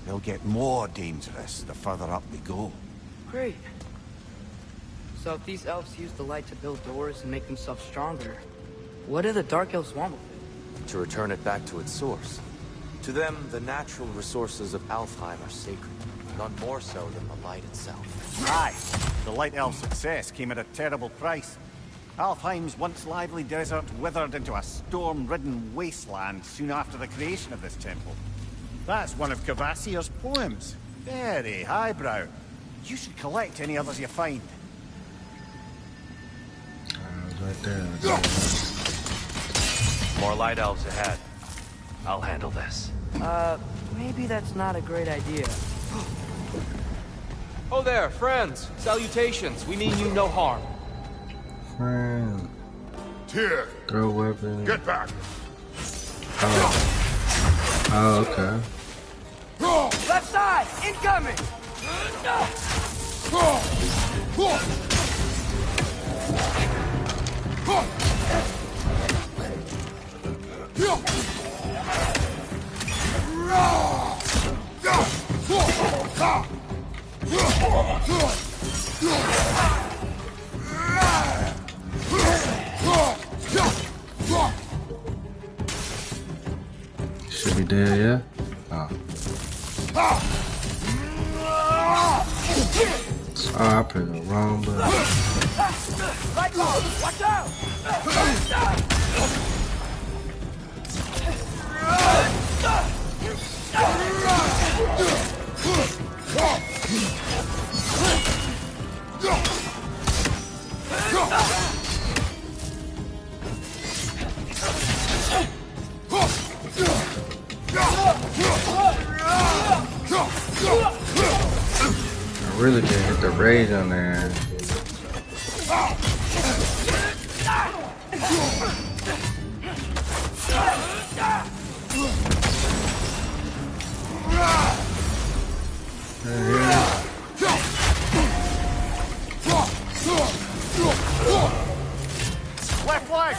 They'll get more dangerous the further up we go. Great. So if these elves use the light to build doors and make themselves stronger, what do the Dark Elves want with it? To return it back to its source. To them, the natural resources of Alfheim are sacred, none more so than the light itself. Aye, the Light Elf success came at a terrible price. Alfheim's once lively desert withered into a storm-ridden wasteland soon after the creation of this temple. That's one of Kvasir's poems. Very highbrow. You should collect any others you find. right there. More light elves ahead. I'll handle this. Maybe that's not a great idea. Oh there, friends. Salutations. We mean you no harm. Friend. Tyr, Throw weapon. get back. Oh, okay. Left side! Incoming! Should be dead, yeah? Oh. Oh, I pressed the wrong button. Right side! Watch out! I really did hit the rage on there. Left leg!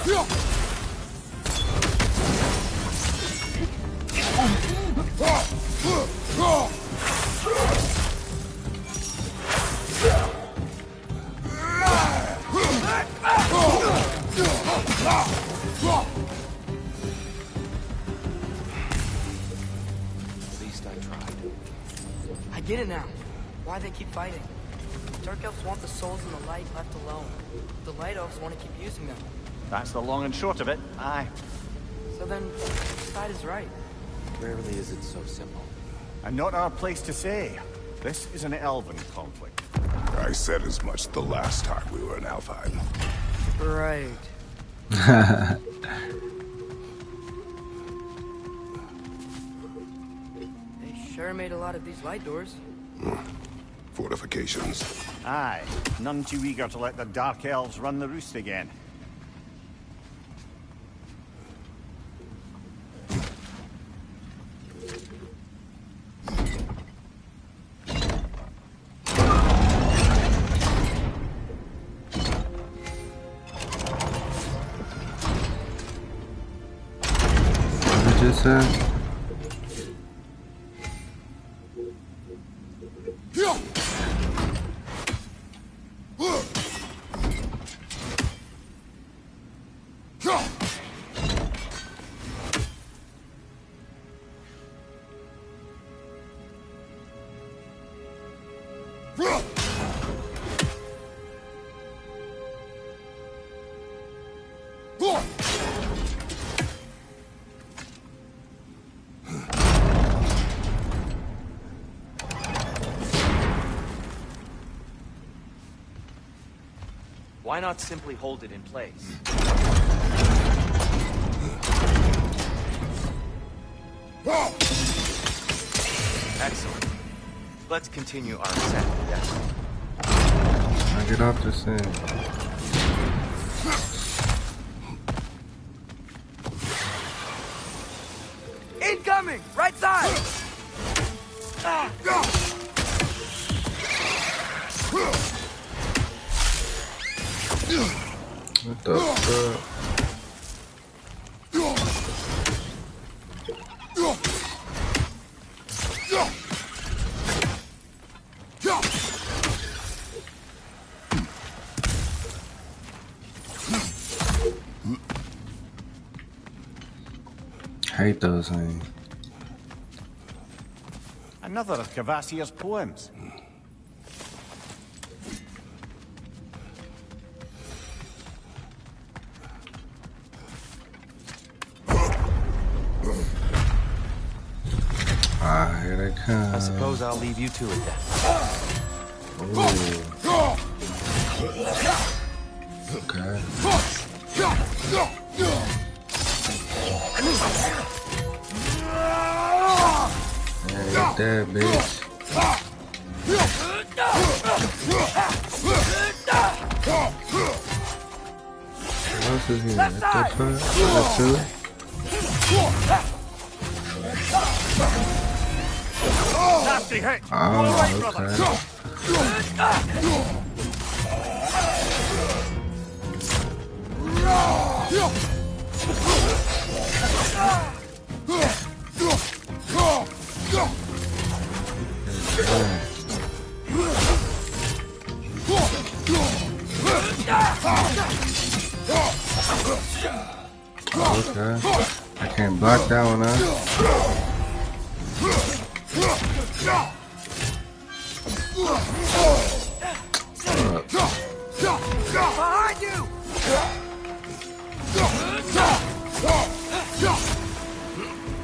At least I tried. I get it now. Why they keep fighting. Dark elves want the souls in the light left alone. The light elves want to keep using them. That's the long and short of it. Aye. So then, which side is right? Rarely is it so simple. And not our place to say. This is an elven conflict. I said as much the last time we were in Alfheim. Right. They sure made a lot of these light doors. Fortifications. Aye. None too eager to let the Dark Elves run the roost again. What did you say? Why not simply hold it in place? Excellent. Let's continue our ascent. Yes. I get off this thing. Incoming! Right side! What the fuck? Hate those things. Another of Cavassier's poems. Ah, here they come. I suppose I'll leave you to it then. Ooh. Okay. Yeah, get that, bitch. What else is here? What the fuck? That's two? Nasty hit. Oh, okay. Okay. I can't block that one out. Behind you!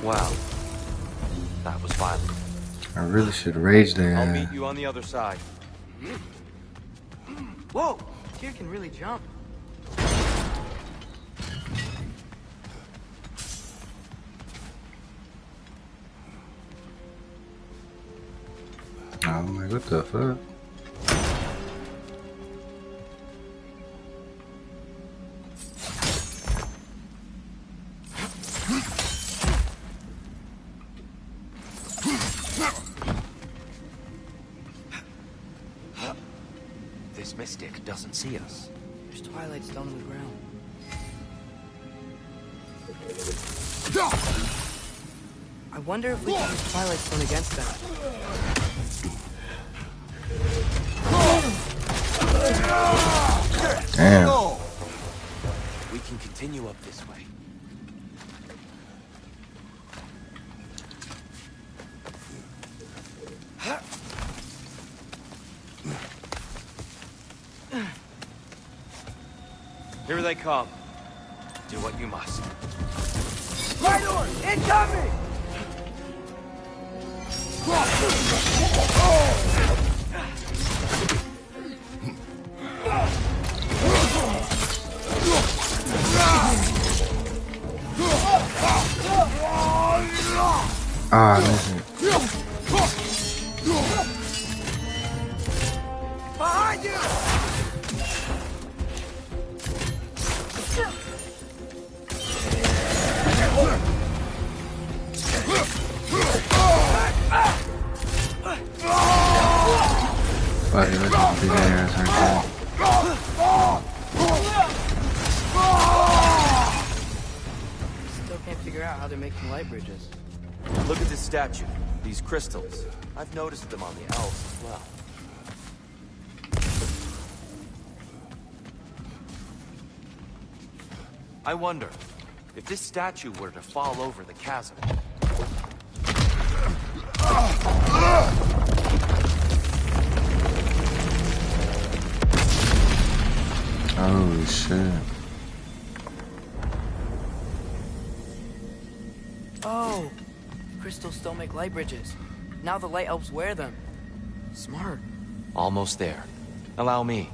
Wow. That was violent. I really should rage I'll that. meet you on the other side. Whoa! Kid can really jump. I'm like, what the fuck? This mystic doesn't see us. There's twilight stone on the ground. I wonder if we can use twilight stone against them. Damn. We can continue up this way. Here they come. Do what you must. Right door! Incoming! Ah, listen. Behind you! Fuck it, let's just beat their ass right Still can't figure out how they're making light bridges. Look at this statue. These crystals. I've noticed them on the elves as well. I wonder, if this statue were to fall over the chasm... Oh shit. Oh! Crystals still make light bridges. Now the light elves wear them. Smart. Almost there. Allow me.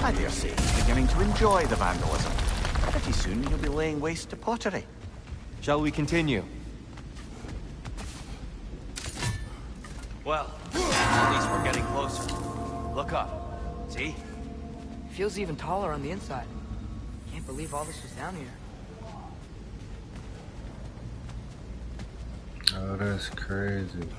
I dare say he's beginning to enjoy the vandalism. Pretty soon you'll be laying waste to pottery. Shall we continue? Well, at least we're getting closer. Look up. See? Feels even taller on the inside. Can't believe all this was down here. Oh, that's crazy.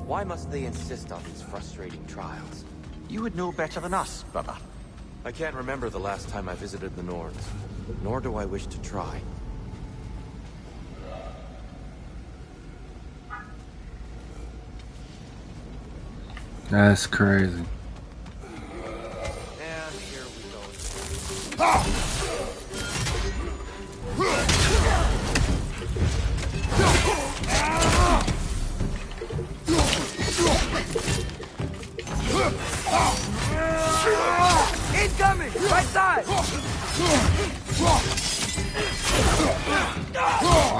Why must they insist on these frustrating trials? You would know better than us, brother. I can't remember the last time I visited the Norns, nor do I wish to try. That's crazy. And here we go.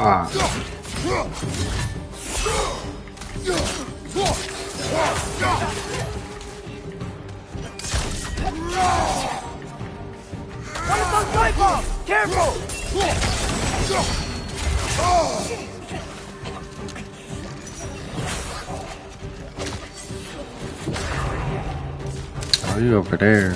Ah. What is those rifles? Careful! Oh, you over there.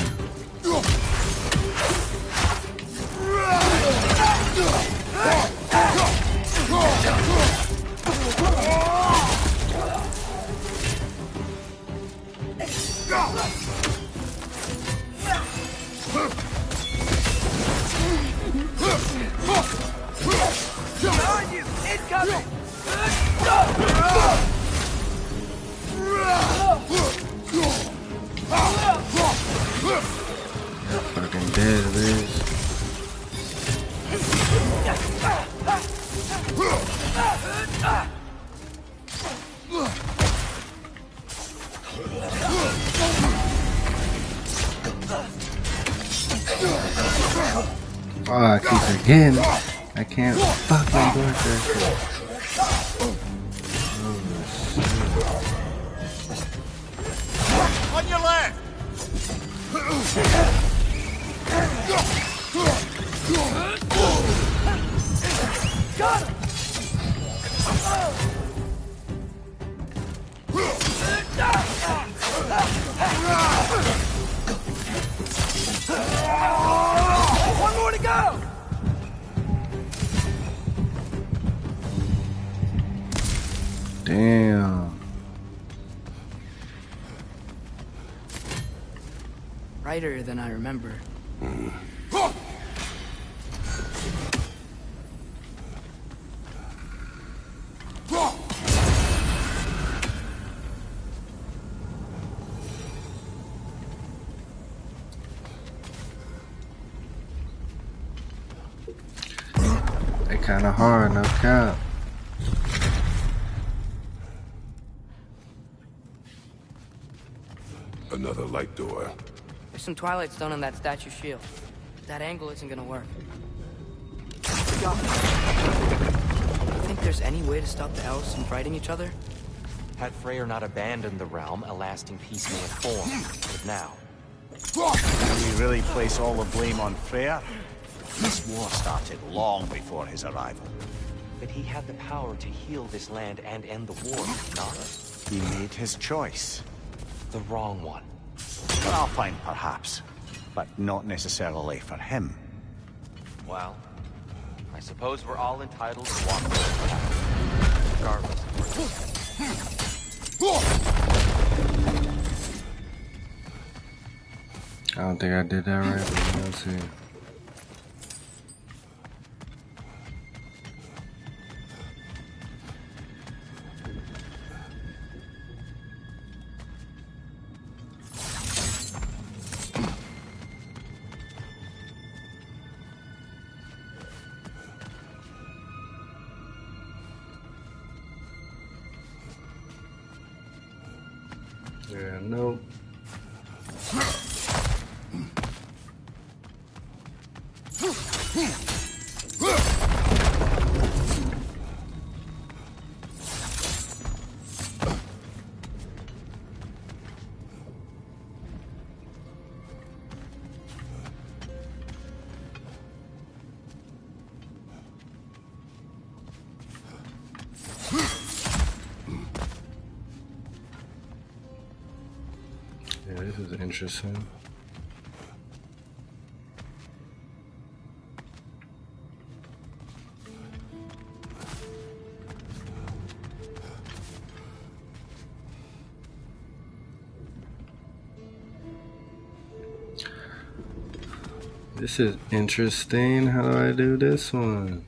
Behind you! Incoming! Fucking dead, bitch. Oh, I keep forgetting. I can't fucking do that shit. On your left! Got him! One more to go! Damn. Brighter than I remember. They kinda hard, no cap. Another light door. There's some Twilight Stone on that statue shield. That angle isn't gonna work. Think there's any way to stop the elves from fighting each other? Had Freyr not abandoned the realm, a lasting peace may have formed. But now, Can we really place all the blame on Freyr? This war started long before his arrival. but he had the power to heal this land and end the war, not He made his choice. the wrong one. For Alpine, perhaps, but not necessarily for him. Well, I suppose we're all entitled to walk this path, regardless of where I don't think I did that right, but let's see. Yeah, nope. Yeah, this is interesting. This is interesting. How do I do this one?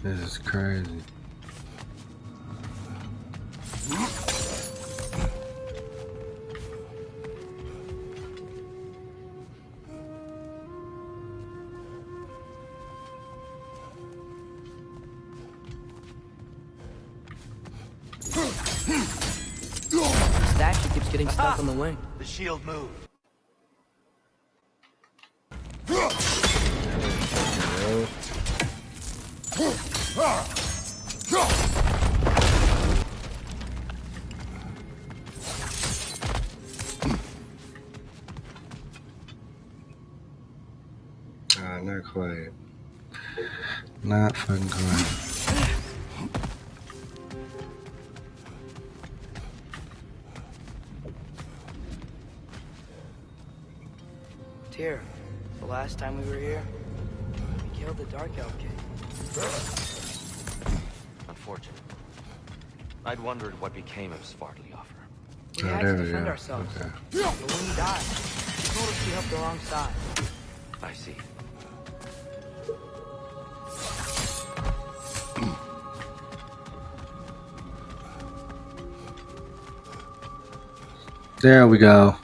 This is crazy. The statue keeps getting stuck on the wing. The shield moved. Not quite. Not fucking quite. Tyr, the last time we were here, we killed the Dark Elf King. Unfortunate. I'd wondered what became of Svartalfheim. We had to defend ourselves. Okay. But when he died, he told us we helped the wrong side. I see. There we go.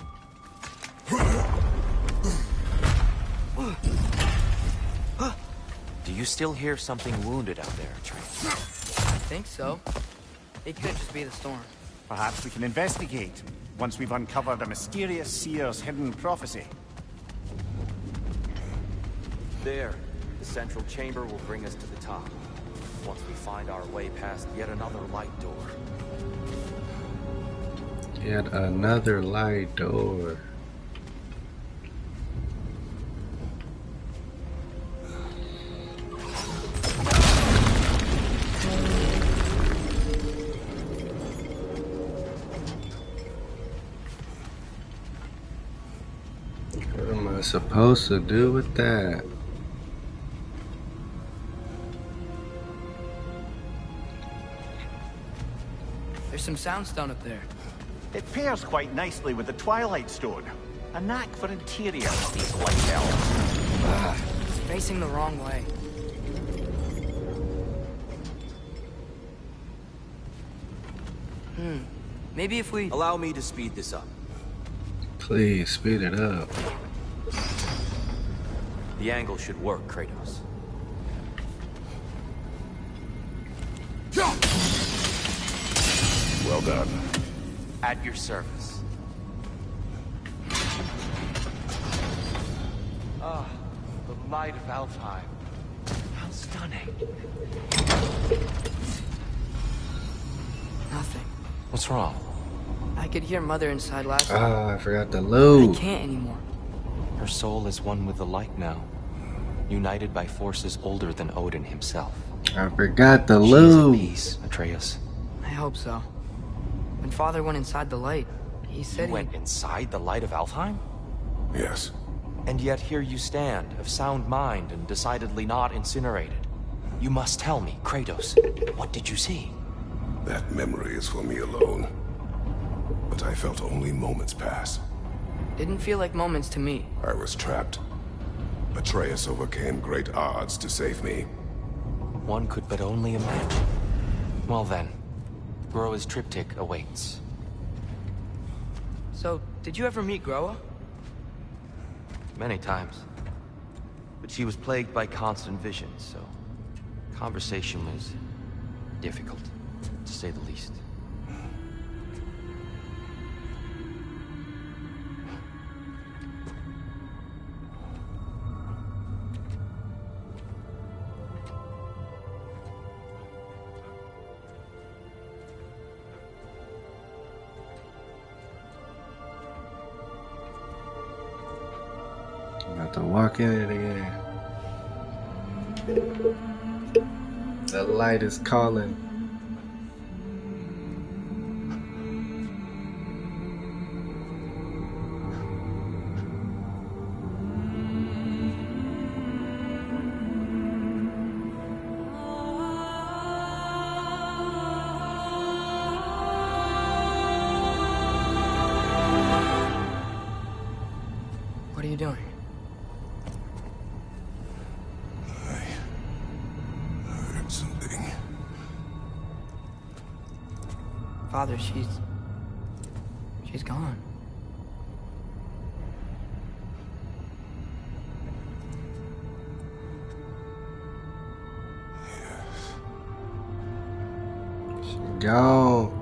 Do you still hear something wounded out there, Atreus? I think so. It could just be the storm. Perhaps we can investigate once we've uncovered a mysterious seer's hidden prophecy. There. The central chamber will bring us to the top. Once we find our way past yet another light door. Yet another light door. What am I supposed to do with that? There's some soundstone up there. It pairs quite nicely with the Twilight Stone. A knack for interiors, these light elves. It's facing the wrong way. Maybe if we... Allow me to speed this up. Please speed it up. The angle should work, Kratos. Well done. At your service. Ah, the light of Alfheim. How stunning. Nothing. What's wrong? I could hear Mother inside last time. Ah, I forgot the I loot. can't anymore. Her soul is one with the light now, united by forces older than Odin himself. I forgot the She's at loot. peace, Atreus. I hope so. When Father went inside the light, he said You went inside the light of Alfheim? Yes. And yet here you stand, of sound mind and decidedly not incinerated. You must tell me, Kratos, what did you see? That memory is for me alone. But I felt only moments pass. Didn't feel like moments to me. I was trapped. Atreus overcame great odds to save me. One could but only imagine. Well then, Groa's triptych awaits. So, did you ever meet Groa? Many times. But she was plagued by constant visions, so conversation was difficult, to say the least. I'm about to walk in it again. The light is calling. What are you doing? I heard something. Father, she's gone. She gone.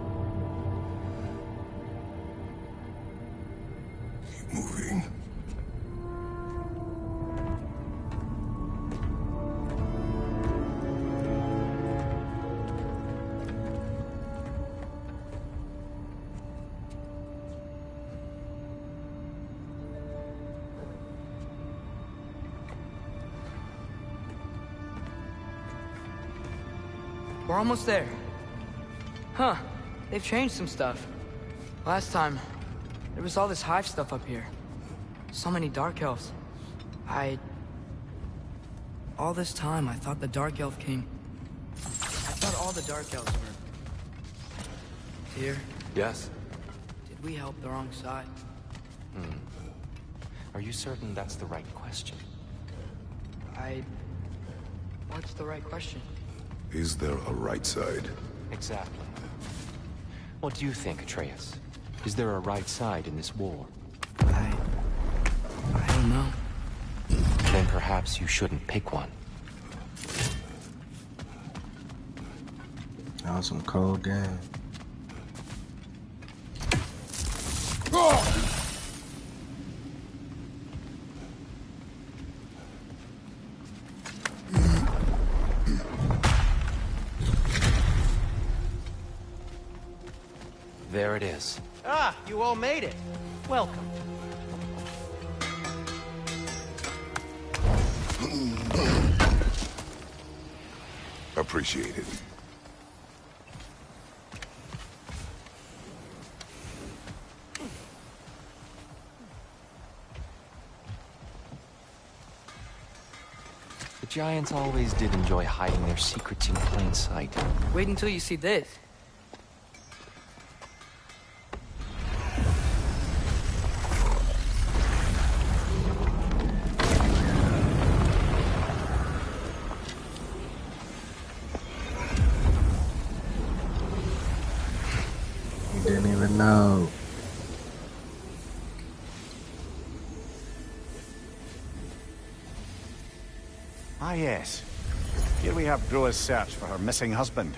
Keep moving. We're almost there. Huh. They've changed some stuff. Last time, there was all this hive stuff up here. So many Dark Elves. All this time, I thought the Dark Elf came... I thought all the Dark Elves were... here. Yes? Did we help the wrong side? Are you certain that's the right question? What's the right question? Is there a right side? Exactly. What do you think, Atreus? Is there a right side in this war? I don't know. Then perhaps you shouldn't pick one. That was some cold game. There it is. Ah, you all made it. Welcome. Appreciate it. The Giants always did enjoy hiding their secrets in plain sight. Wait until you see this. Didn't even know. Ah, yes. Here we have Groa's search for her missing husband.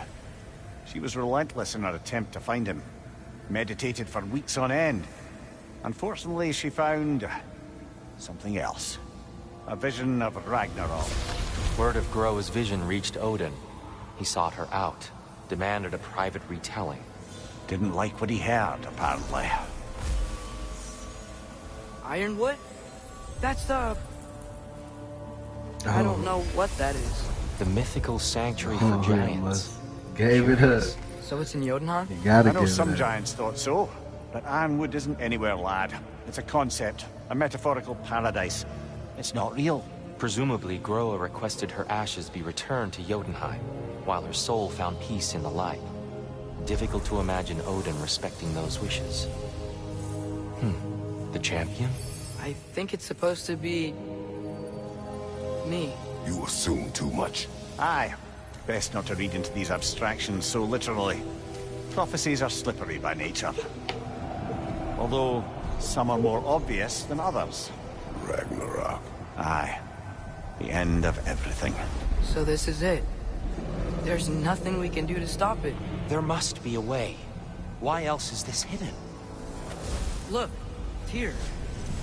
She was relentless in her attempt to find him. Meditated for weeks on end. Unfortunately, she found... something else. A vision of Ragnarok. Word of Groa's vision reached Odin. He sought her out, demanded a private retelling. Didn't like what he heard, apparently. Ironwood? That's the... I don't know what that is. The mythical sanctuary for giants. Gave it up. So it's in Jotunheim? You gotta I know give some it up. giants thought so, but Ironwood isn't anywhere, lad. It's a concept, a metaphorical paradise. It's not real. Presumably, Groa requested her ashes be returned to Jotunheim, while her soul found peace in the light. Difficult to imagine Odin respecting those wishes. The champion? I think it's supposed to be... me. You assume too much. Aye. Best not to read into these abstractions so literally. Prophecies are slippery by nature. Although, some are more obvious than others. Ragnarok. Aye. The end of everything. So this is it. There's nothing we can do to stop it. There must be a way. Why else is this hidden? Look, Tyr.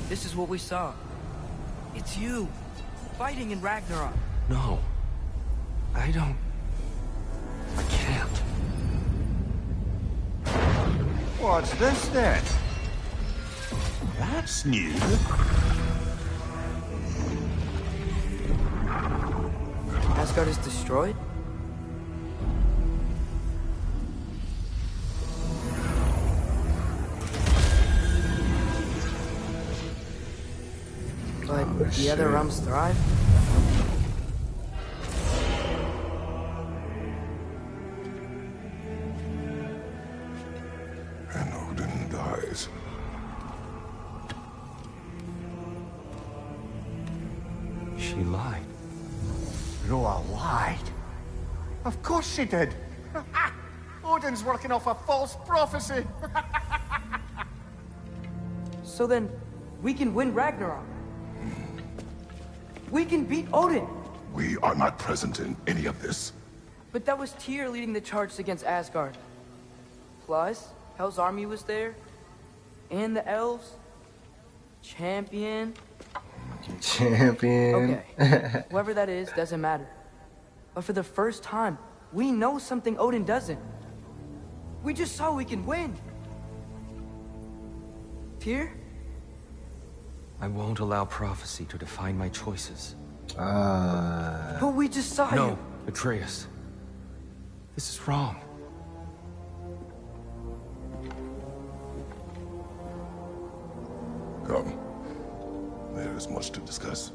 This is what we saw. It's you, fighting in Ragnarok. No. I don't... I can't. What's this then? That's new. Asgard is destroyed? But the other realms thrive? And Odin dies. She lied. Groa lied. Of course she did. Odin's working off a false prophecy. So then, we can win Ragnarok. We can beat Odin. We are not present in any of this. But that was Tyr leading the charge against Asgard. Plus, Hell's army was there. And the elves. Champion. Champion. Okay, whoever that is doesn't matter. But for the first time, we know something Odin doesn't. We just saw we can win. Tyr? I won't allow prophecy to define my choices. But we just saw you. No, Atreus. This is wrong. Come. There is much to discuss.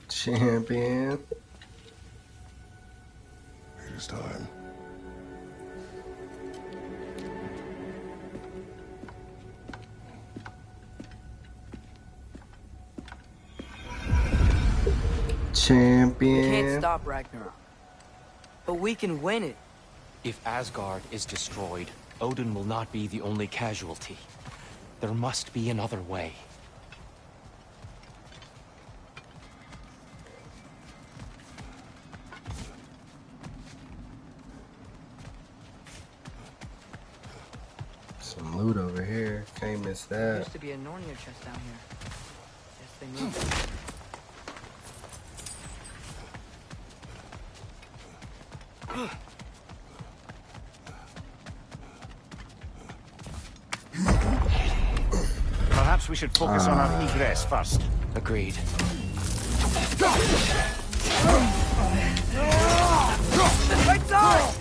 Champion. It is time. Champion. We can't stop Ragnarok. But we can win it. If Asgard is destroyed, Odin will not be the only casualty. There must be another way. Some loot over here. Can't miss There that. used to be a Nornir chest down here. Guess they moved it. Perhaps we should focus on our egress first. Agreed. Right side!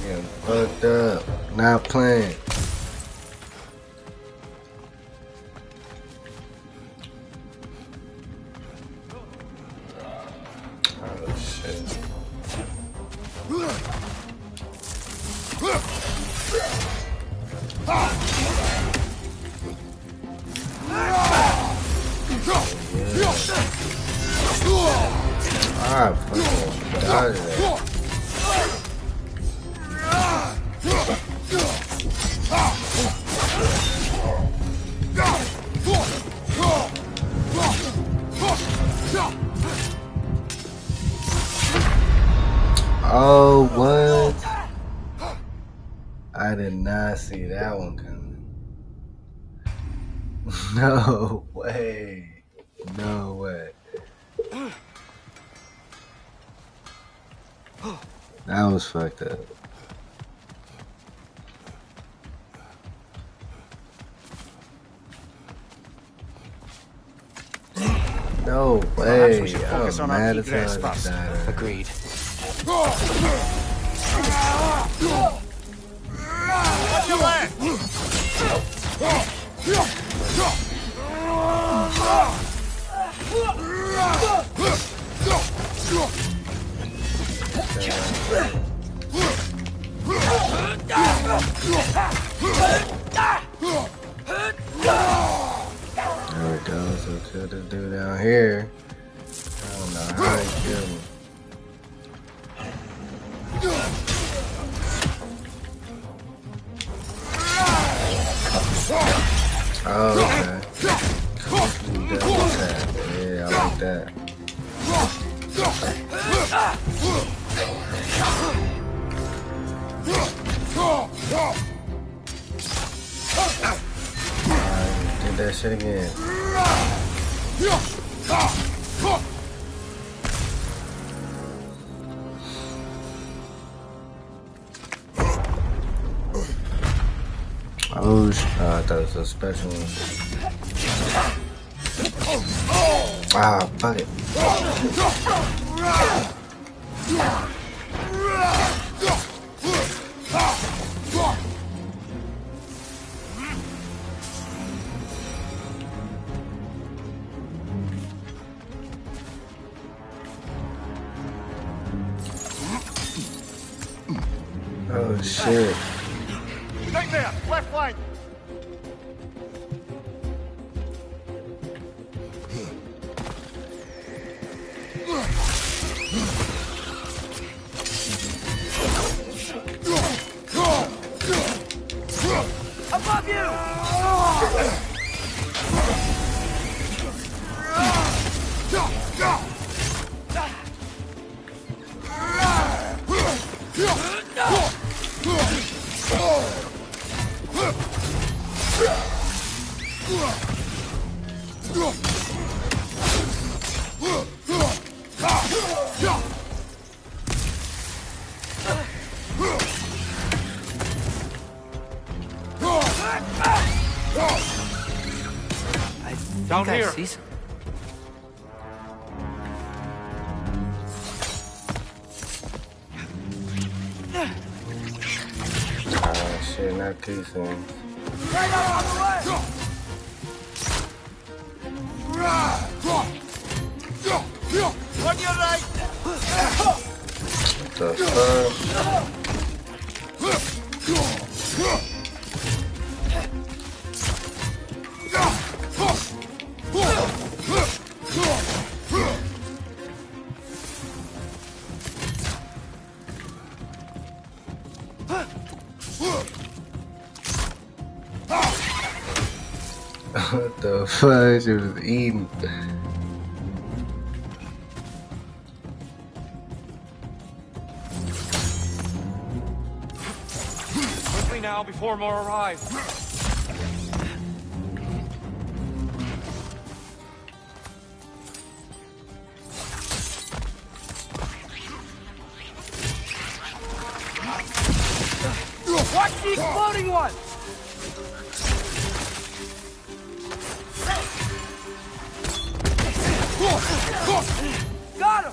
Getting fucked up. Not playing. Oh shit. Ah, fucking dodge that. Oh, what? I did not see that one coming. No way. No way. That was fucked up. No way. Perhaps we should focus I'm on our mad as egress hell first. at that. Agreed. Watch your left! There we go. So kill this dude down here. I don't know how he killed me. Oh, okay. Double tap. Yeah, I like that. Alright, did that shit again. Oh, I thought it was a special one. Ah, fuck it. Oh shit. Right there, left flank. Above you! Down I here. see some- Ah shit, not these things. Right out of the way! On your right. The fuck? What the fuck? She was eating. Quickly now, before more arrive. Watch the exploding one! Got him!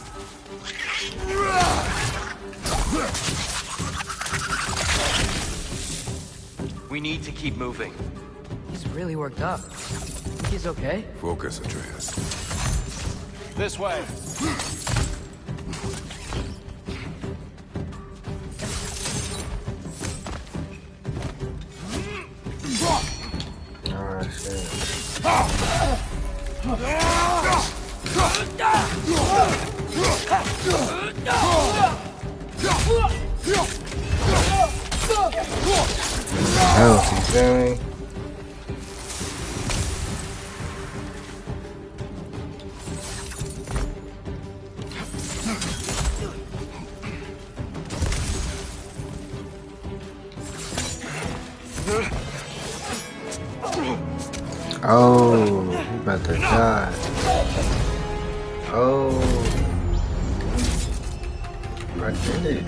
We need to keep moving. He's really worked up. Think he's okay? Focus, Atreus. This way. Oh shit. Health, you feel me? Oh, he about to die. Oh, I did it.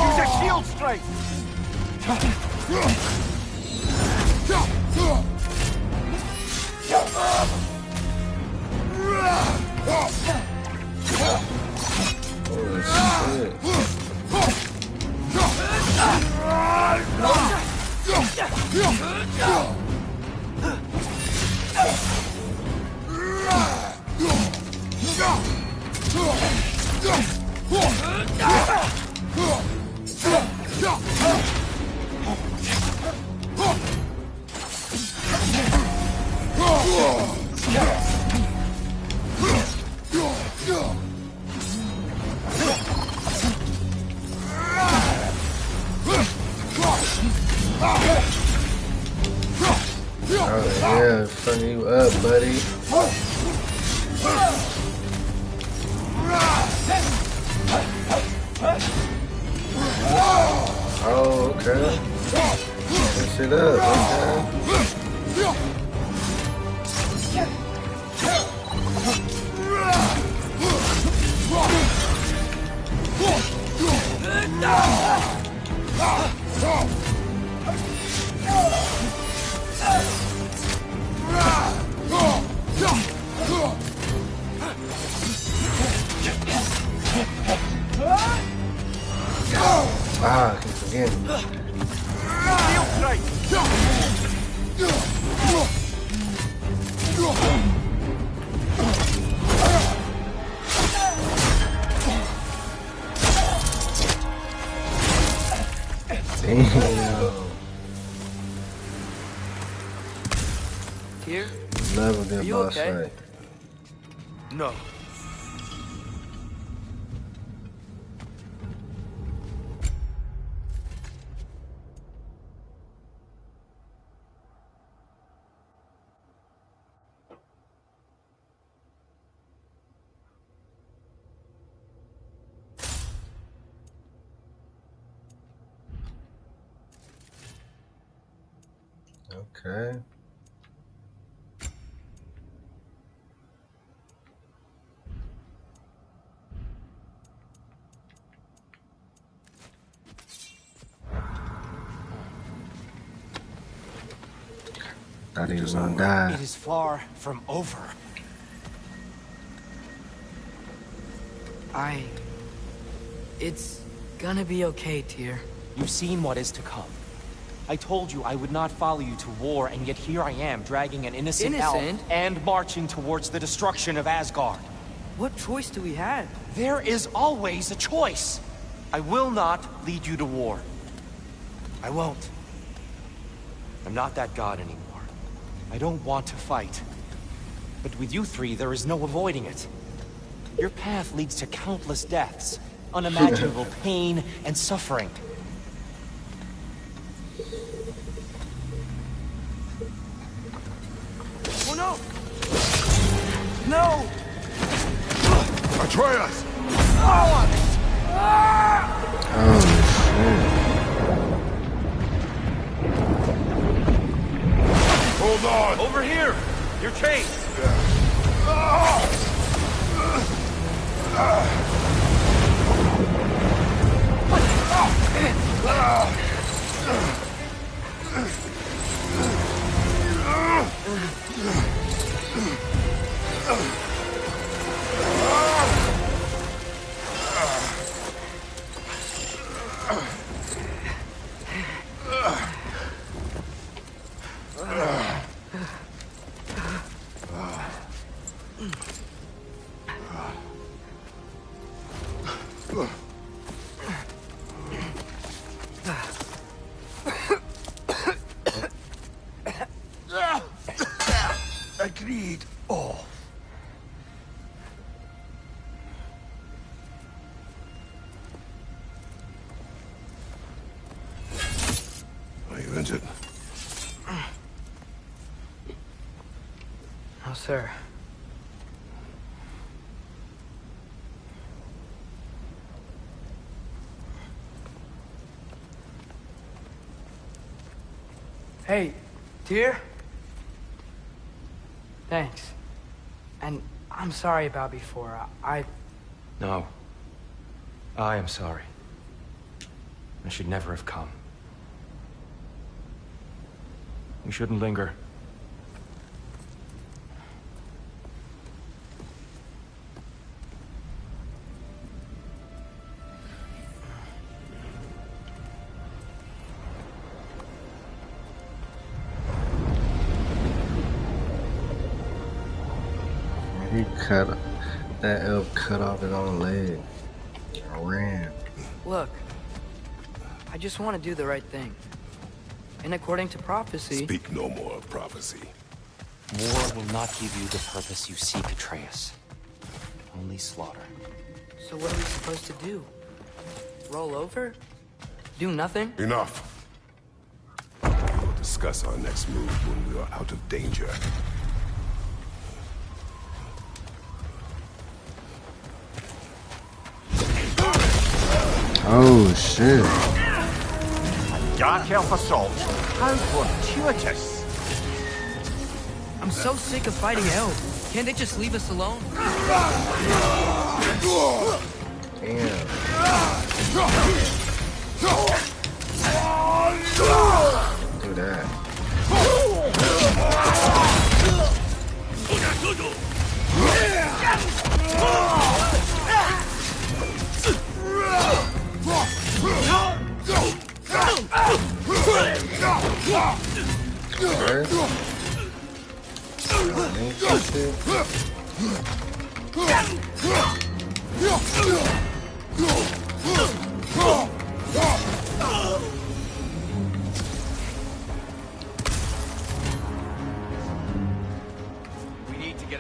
Use a shield strike. Holy shit. Oh yeah, front you up, buddy. Oh, okay. Push it up, okay. Tyr? Love a good Are you boss okay? fight. No. Okay. Thought he was gonna die. It is far from over. It's gonna be okay, Tyr. You've seen what is to come. I told you I would not follow you to war, and yet here I am, dragging an innocent elf and marching towards the destruction of Asgard. What choice do we have? There is always a choice. I will not lead you to war. I won't. I'm not that god anymore. I don't want to fight. But with you three, there is no avoiding it. Your path leads to countless deaths, unimaginable pain and suffering. Oh no! No! Atreus! Oh shit. Hold on! Over here! You're chased! Agreed. Oh. Are you injured? No, sir. Hey, Tyr? Thanks. And I'm sorry about before. No. I am sorry. I should never have come. We shouldn't linger. He that elf cut off his own leg. I ran. Look, I just want to do the right thing. And according to prophecy... Speak no more of prophecy. War will not give you the purpose you seek, Atreus. Only slaughter. So what are we supposed to do? Roll over? Do nothing? Enough. We'll discuss our next move when we are out of danger. Oh shit. Dark elf assault. How fortuitous. I'm so sick of fighting elves. Can't they just leave us alone? Do that.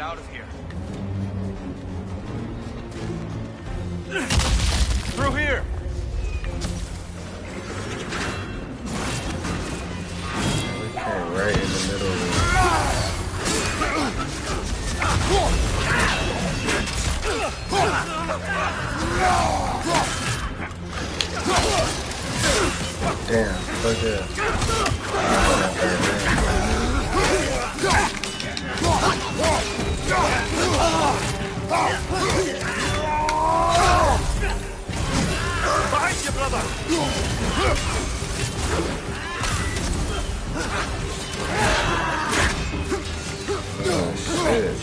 out of here. Through here. Okay, right in the middle of it. Damn, fuck it. Behind you, brother! Oh, shit.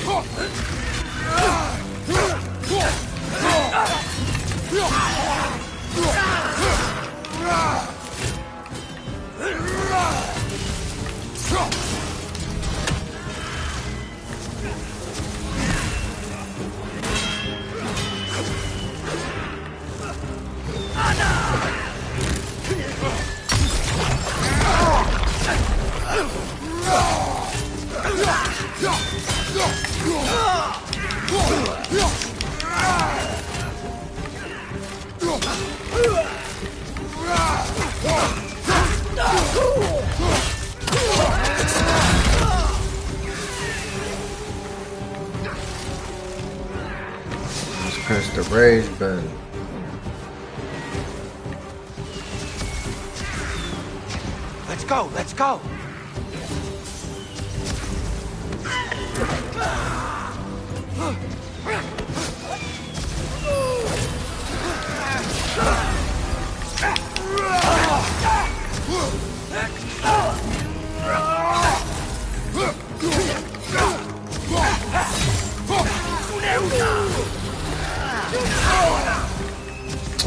Just press the rage button. Let's go, let's go!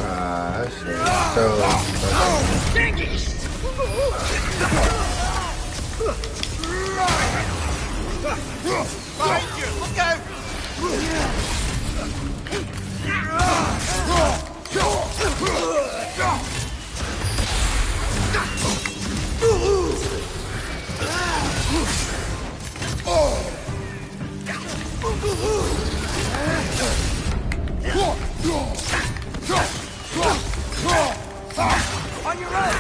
Ah, that shit is so Behind you! Look out! On your right!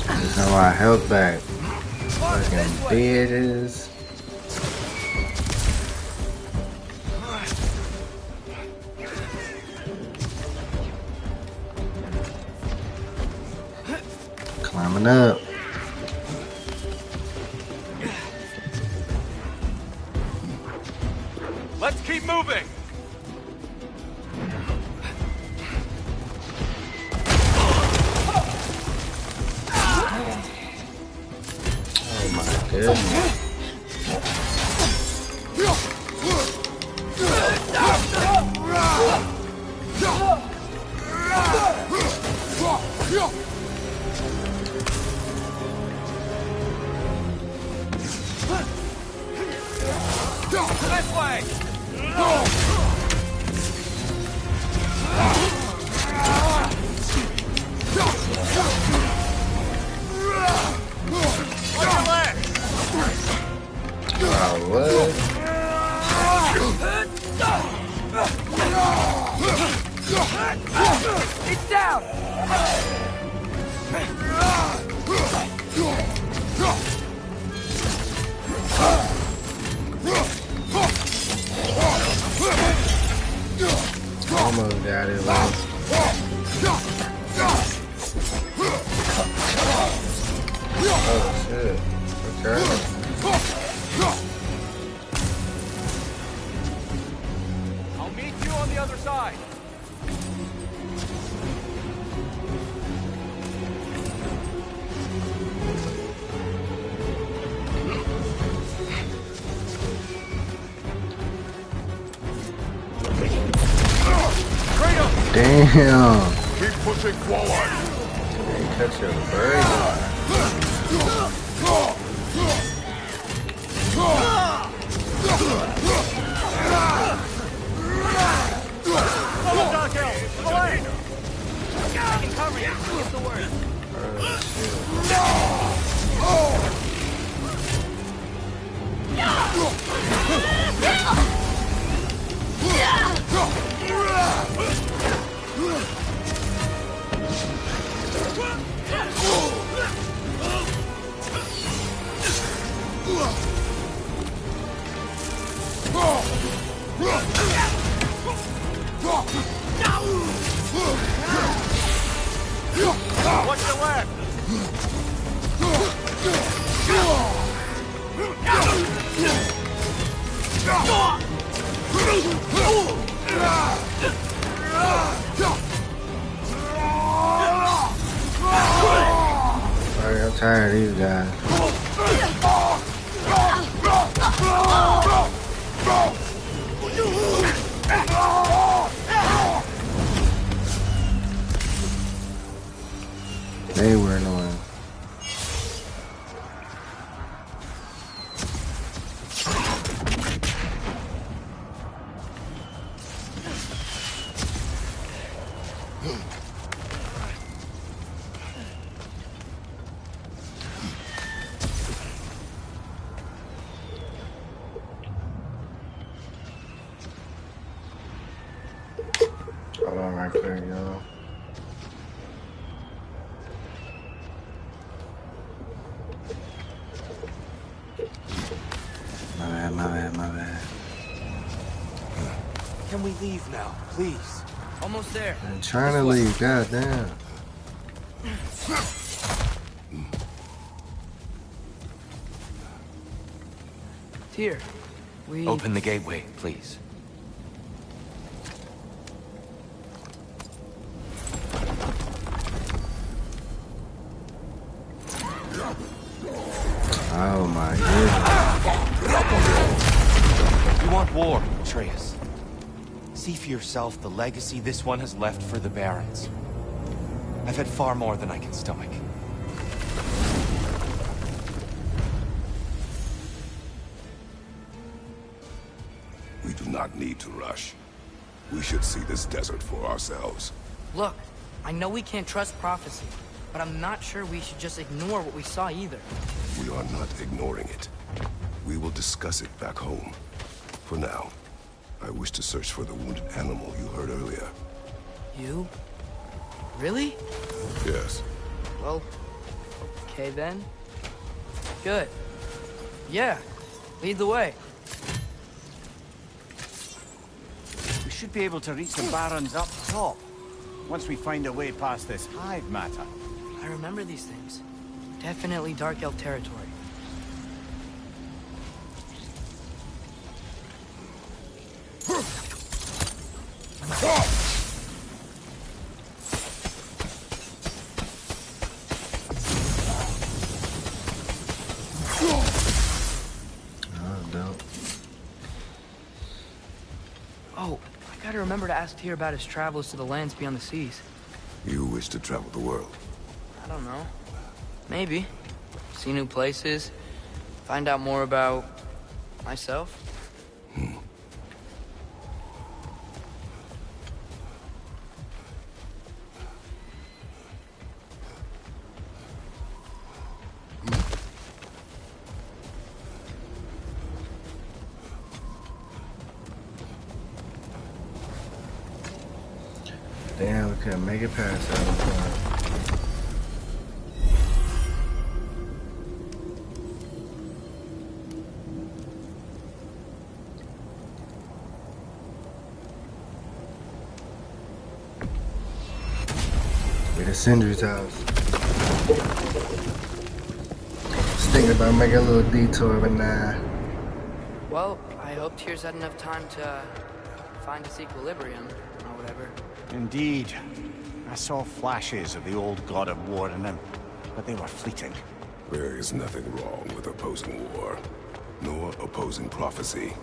That's how I held back. Fucking bitches. Climbing up. Let's keep moving. Oh my goodness. This way. On your left! Oh, what? It's down! Almost got it, man. Oh shit. Okay. I'll meet you on the other side. Damn. Keep pushing forward! Hey, catch your bird. the word? What's the word? Sorry, I'm tired of these guys. They were annoying. Hold on right there, y'all. My bad. Can we leave now, please? Almost there. I'm trying to leave, goddamn. Here. We... Open the gateway, please. Oh my goodness. You want war, Atreus. See for yourself the legacy this one has left for the Barons. I've had far more than I can stomach. We do not need to rush. We should see this desert for ourselves. Look, I know we can't trust prophecy, but I'm not sure we should just ignore what we saw either. We are not ignoring it. We will discuss it back home. For now, I wish to search for the wounded animal you heard earlier. You? Really? Yes. Well, okay then. Good. Yeah, lead the way. We should be able to reach the Barons up top, once we find a way past this hive matter. I remember these things. Definitely Dark Elf territory. Oh, I gotta remember to ask Tyr about his travels to the lands beyond the seas. You wish to travel the world? I don't know. Maybe. See new places. Find out more about... myself. Damn, we couldn't make it past that one. We're at Sindri's house. Just thinking about making a little detour, but nah. Well, I hope Tyr's had enough time to find his equilibrium, or whatever. Indeed. I saw flashes of the old God of War in him, but they were fleeting. There is nothing wrong with opposing war, nor opposing prophecy.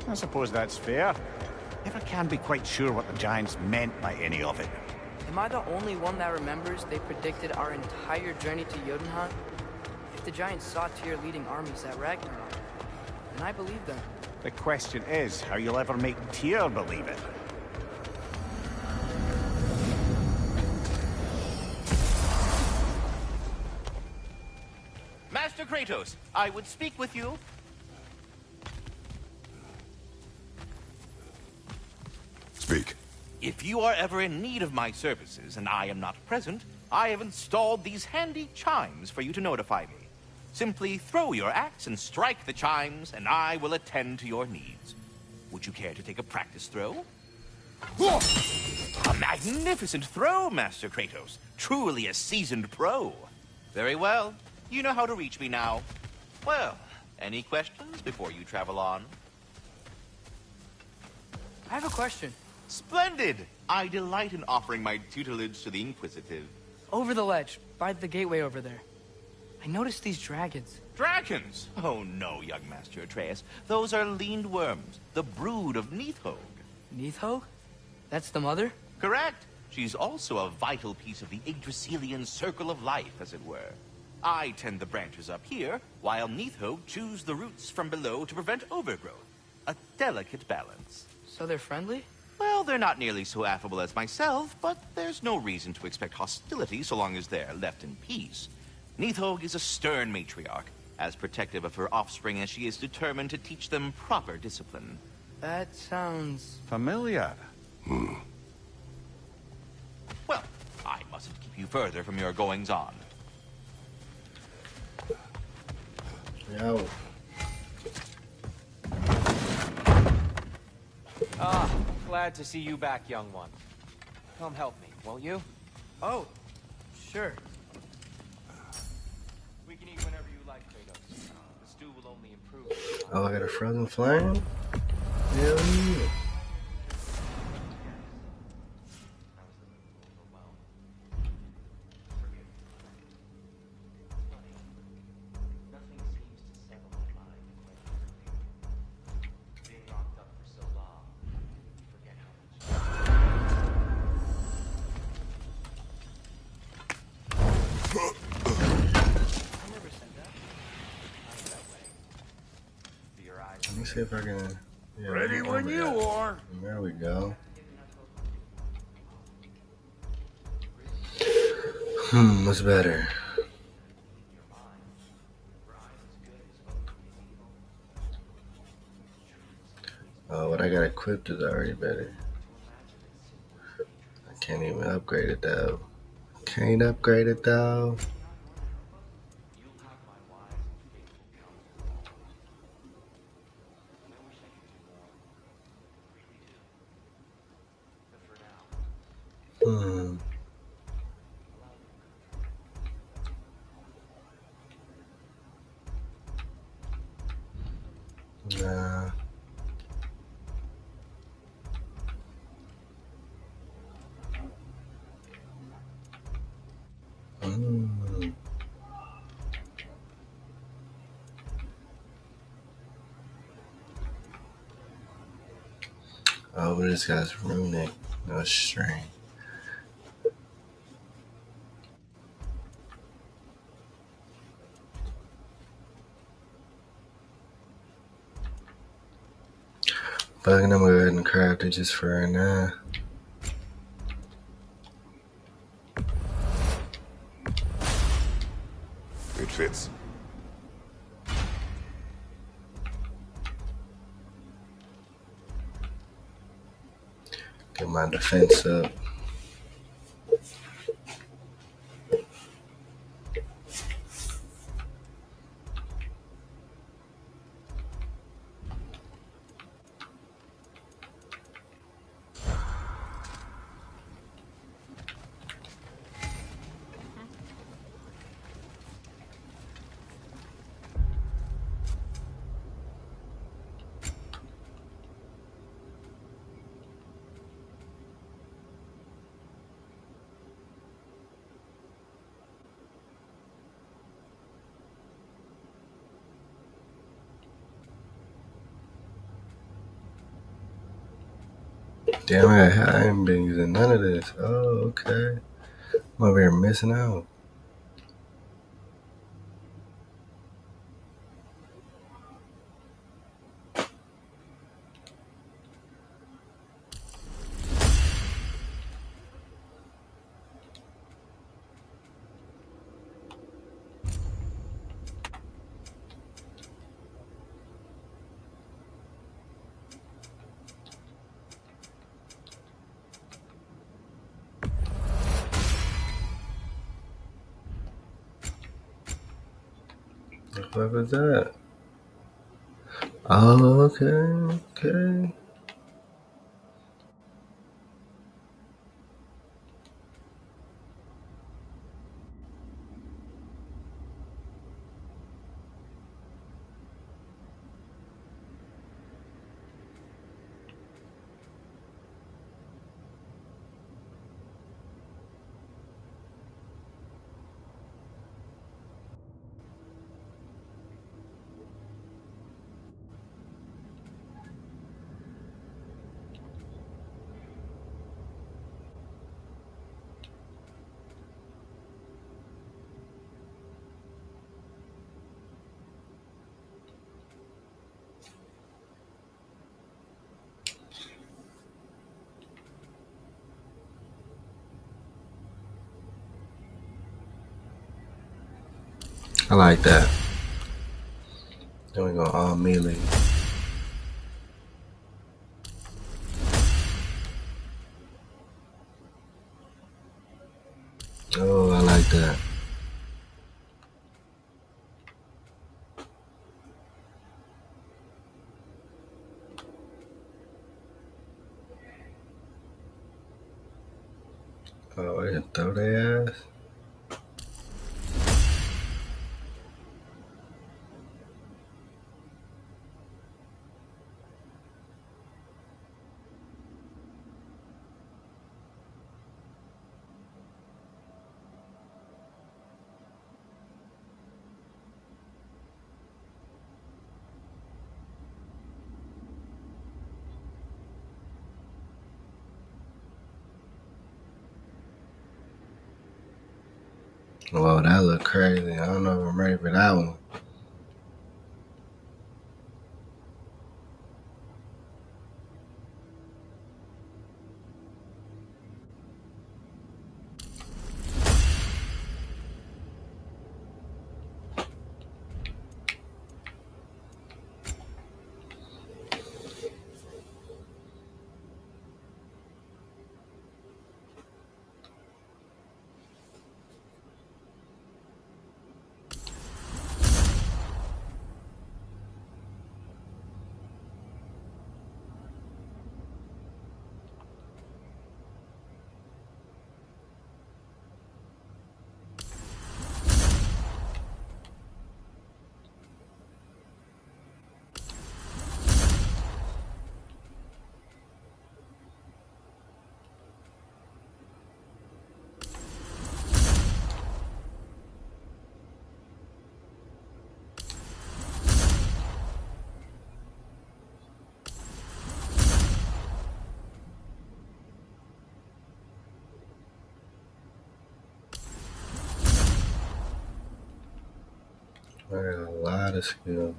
I suppose that's fair. Never can be quite sure what the Giants meant by any of it. Am I the only one that remembers they predicted our entire journey to Jotunheim? If the Giants saw Tyr leading armies at Ragnarok, and I believe them. The question is how you'll ever make Tyr believe it. Kratos, I would speak with you. Speak. If you are ever in need of my services and I am not present, I have installed these handy chimes for you to notify me. Simply throw your axe and strike the chimes, and I will attend to your needs. Would you care to take a practice throw? A magnificent throw, Master Kratos. Truly a seasoned pro. Very well. You know how to reach me now. Well, any questions before you travel on? I have a question. Splendid! I delight in offering my tutelage to the inquisitive. Over the ledge, by the gateway over there. I noticed these dragons. Dragons? Oh no, young Master Atreus. Those are leaned worms, the brood of Nidhogg. Nidhogg? That's the mother? Correct. She's also a vital piece of the Yggdrasilian circle of life, as it were. I tend the branches up here, while Nidhogg chews the roots from below to prevent overgrowth. A delicate balance. So they're friendly? Well, they're not nearly so affable as myself, but there's no reason to expect hostility so long as they're left in peace. Nidhogg is a stern matriarch, as protective of her offspring as she is determined to teach them proper discipline. That sounds... familiar. Well, I mustn't keep you further from your goings-on. Yo. Ah, glad to see you back, young one. Come help me, won't you? Oh, sure. We can eat whenever you like, Kratos. The stew will only improve. Oh, I got a frozen flame? Hell yeah. Let me see if I can... Yeah, Ready when you are. There we go. What's better? Oh, what I got equipped is already better. I can't even upgrade it though. Can't upgrade it though. Nah. Oh, but this guy's runic. No string. But I'm gonna go ahead and craft it just for right now. It fits. Get my defense up. Damn it, I ain't been using none of this. Oh, okay. I'm over here missing out. What was that? Oh, okay, okay. I like that. Then we go all melee. Oh, I like that. Oh, I didn't throw their ass. Whoa, that look crazy. I don't know if I'm ready for that one. I got a lot of skill.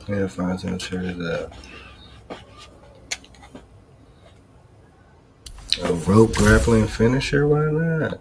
Yeah, find some triggers out. A rope grappling finisher? Why not?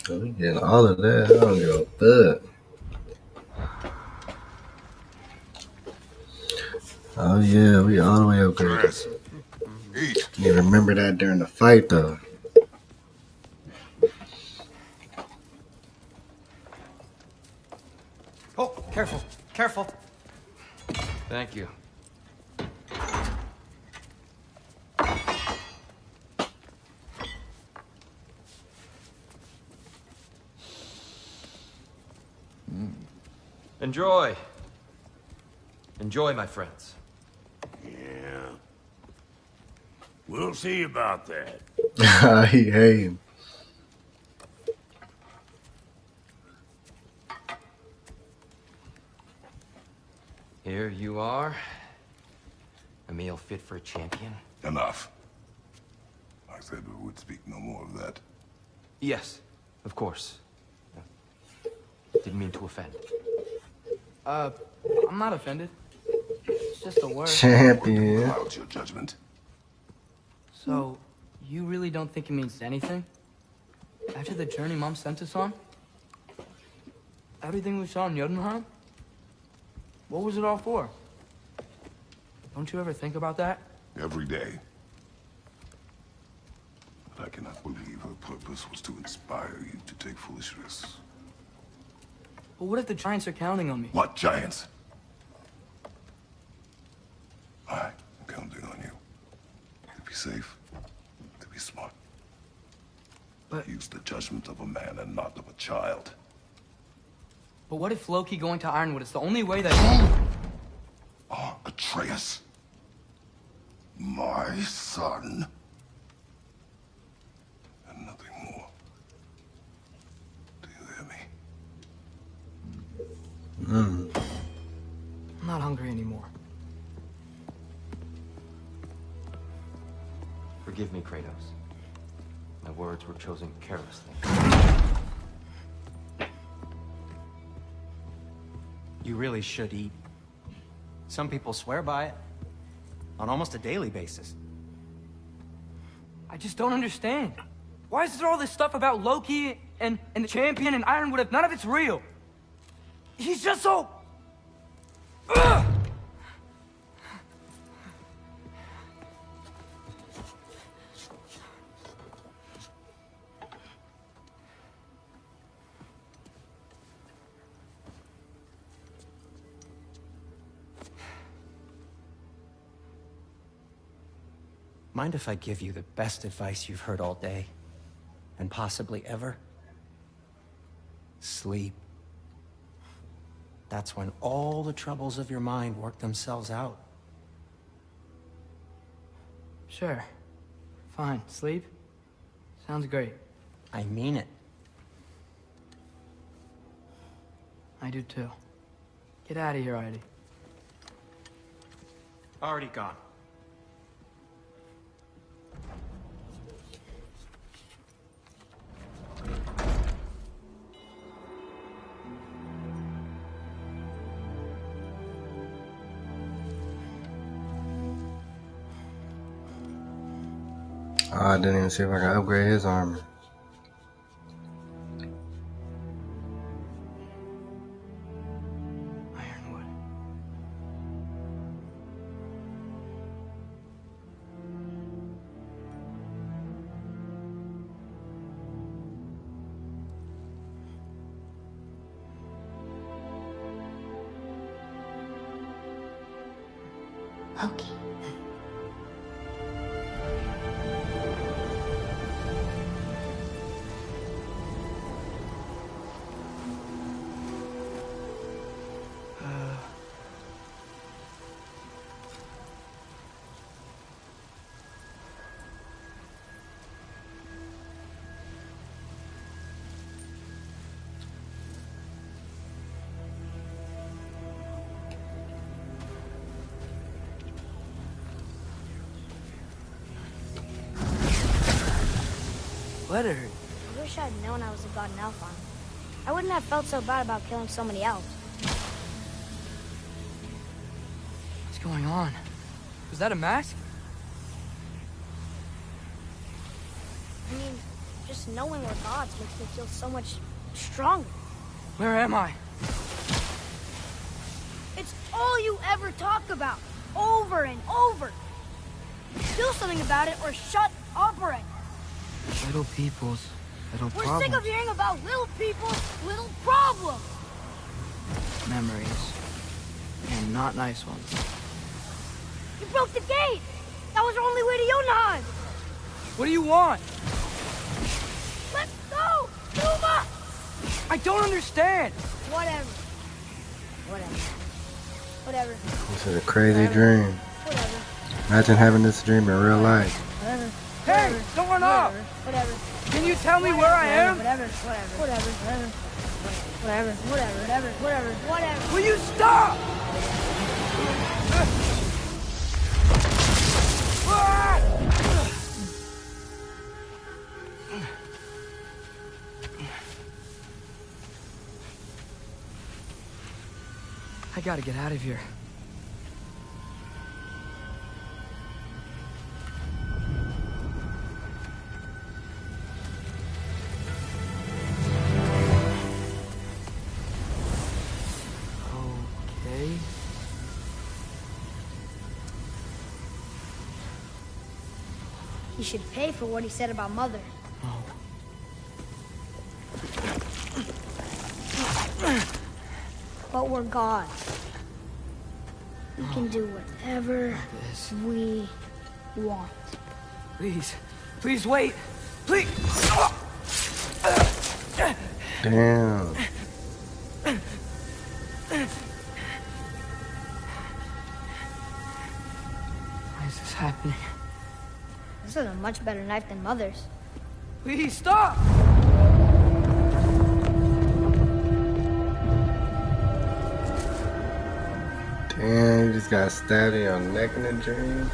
So we getting all of that. I don't give a fuck. Oh yeah, we all the way upgraded. You remember that during the fight though. Careful, careful. Thank you. Enjoy. Enjoy, my friends. Yeah. We'll see about that. He hate him. Here you are. A meal fit for a champion. Enough. I said we would speak no more of that. Yes, of course. Didn't mean to offend. I'm not offended. It's just a word. Champion. Cloud your judgment. So, you really don't think it means anything? After the journey Mom sent us on? Everything we saw in Jotunheim? What was it all for? Don't you ever think about that? Every day. But I cannot believe her purpose was to inspire you to take foolish risks. But what if the Giants are counting on me? What giants? I'm counting on you. To be safe, to be smart. But use the judgment of a man and not of a child. But what if Loki going to Ironwood is the only way that... Atreus. My son. And nothing more. Do you hear me? I'm not hungry anymore. Forgive me, Kratos. My words were chosen carelessly. You really should eat. Some people swear by it. On almost a daily basis. I just don't understand. Why is there all this stuff about Loki and the champion and Ironwood if none of it's real? He's just so... Ugh! Mind if I give you the best advice you've heard all day? And possibly ever? Sleep. That's when all the troubles of your mind work themselves out. Sure. Fine. Sleep? Sounds great. I mean it. I do too. Get out of here, Heidi. Already gone. Oh, I didn't even see if I could upgrade his armor. Ironwood. Loki. Let her hurt. I wish I'd known I was a god in Alfheim. I wouldn't have felt so bad about killing so many elves. What's going on? Was that a mask? I mean, just knowing we're gods makes me feel so much stronger. Where am I? It's all you ever talk about, over and over. Do something about it or shut up already. Little people's little We're problems. sick of hearing about little people's little problems. memories. And not nice ones. You broke the gate! That was our only way to Jotunheim! What do you want? Let's go! Numa! I don't understand! Whatever. Whatever. This is a crazy dream. Whatever. Imagine having this dream in real life. Whatever. Hey, don't run off! Whatever. Can you tell me where I am? Whatever. Whatever. Will you stop? I gotta get out of here. Okay. He should pay for what he said about Mother. But we're God. We can do whatever we want. Please. Please wait. Please. Damn. Why is this happening? This is a much better knife than Mother's. Please stop! Damn, you just got stabbed in your neck in a dream.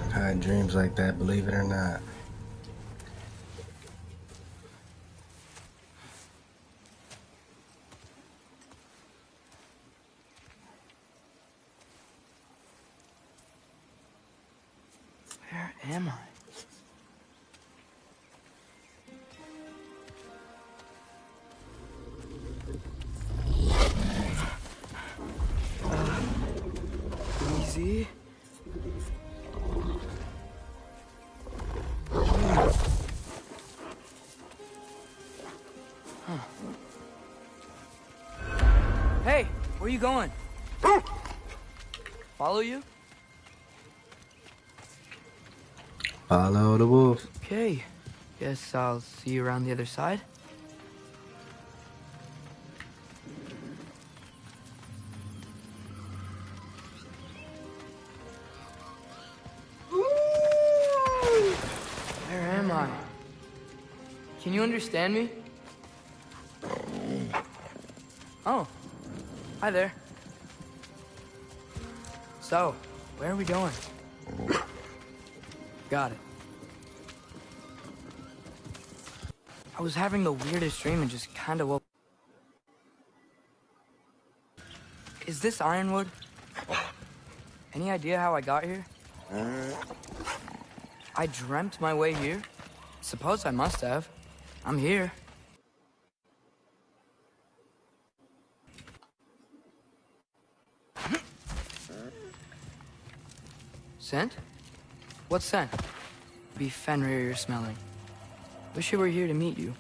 I've had dreams like that, believe it or not. Where am I? Easy. Hey, where you going? Follow you? Follow the wolf. Okay. Guess I'll see you around the other side. Where am I? Can you understand me? Oh. Hi there. So, where are we going? Got it. I was having the weirdest dream and just kind of woke. Is this Ironwood? Any idea how I got here? I dreamt my way here. Suppose I must have. I'm here. Scent? What scent? Be Fenrir you're smelling. Wish I were here to meet you.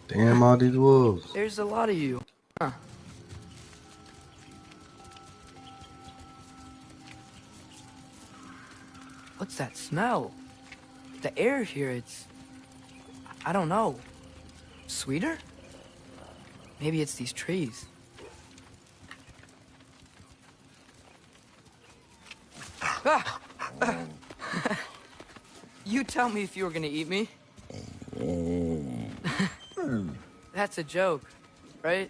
Damn, all these wolves. There's a lot of you. Huh. What's that smell? The air here, it's... I don't know. Sweeter? Maybe it's these trees. Ah! You tell me if you were gonna eat me. That's a joke, right?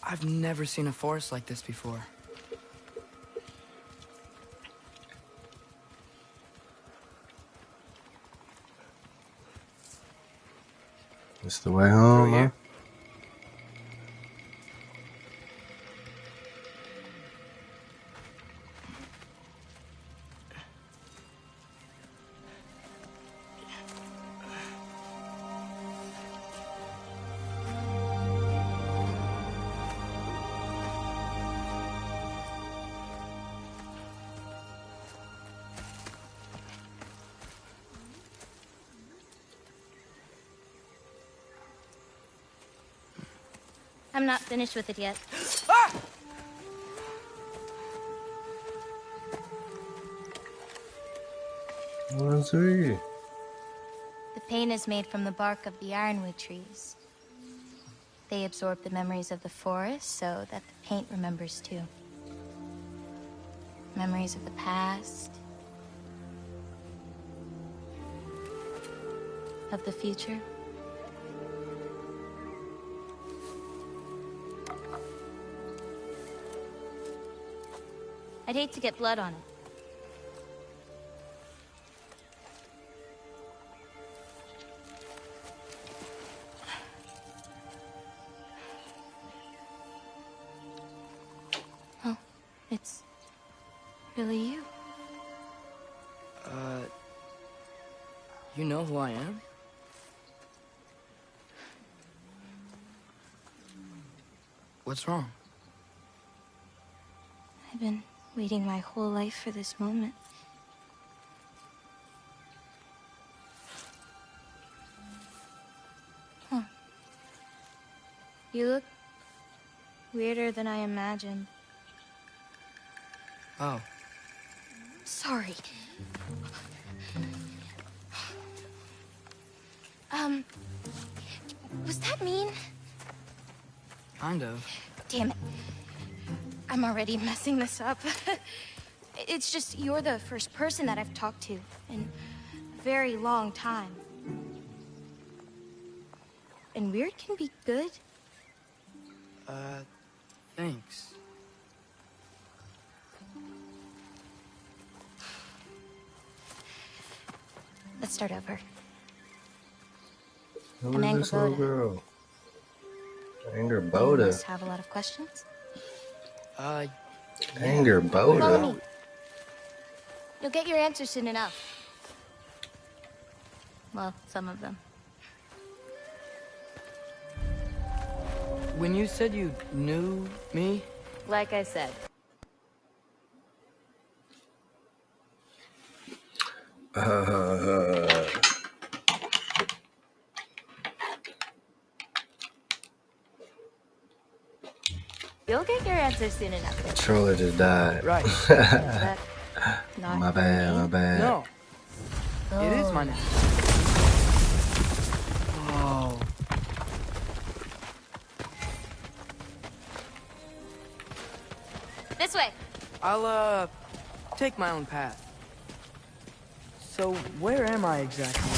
I've never seen a forest like this before. It's the way home, huh? I'm not finished with it yet. Ah! What's it? The paint is made from the bark of the ironwood trees. They absorb the memories of the forest so that the paint remembers too. Memories of the past. Of the future. I'd hate to get blood on it. Oh, it's really you. You know who I am? What's wrong? I've been waiting my whole life for this moment. Huh. You look weirder than I imagined. Oh. Sorry. Was that mean? Kind of. Damn it. I'm already messing this up. It's just you're the first person that I've talked to in a very long time. And weird can be good. Thanks. Let's start over. Who I'm is this little Boda. girl? Anger You Boda. must have a lot of questions. Anger Follow Boda. me. You'll get your answers soon enough. Well, some of them. When you said you knew me, Like I said. You'll get your answers soon enough. Controller just died. right? Not My bad, my bad. No, it is my name. Oh. This way. I'll take my own path. So where am I exactly?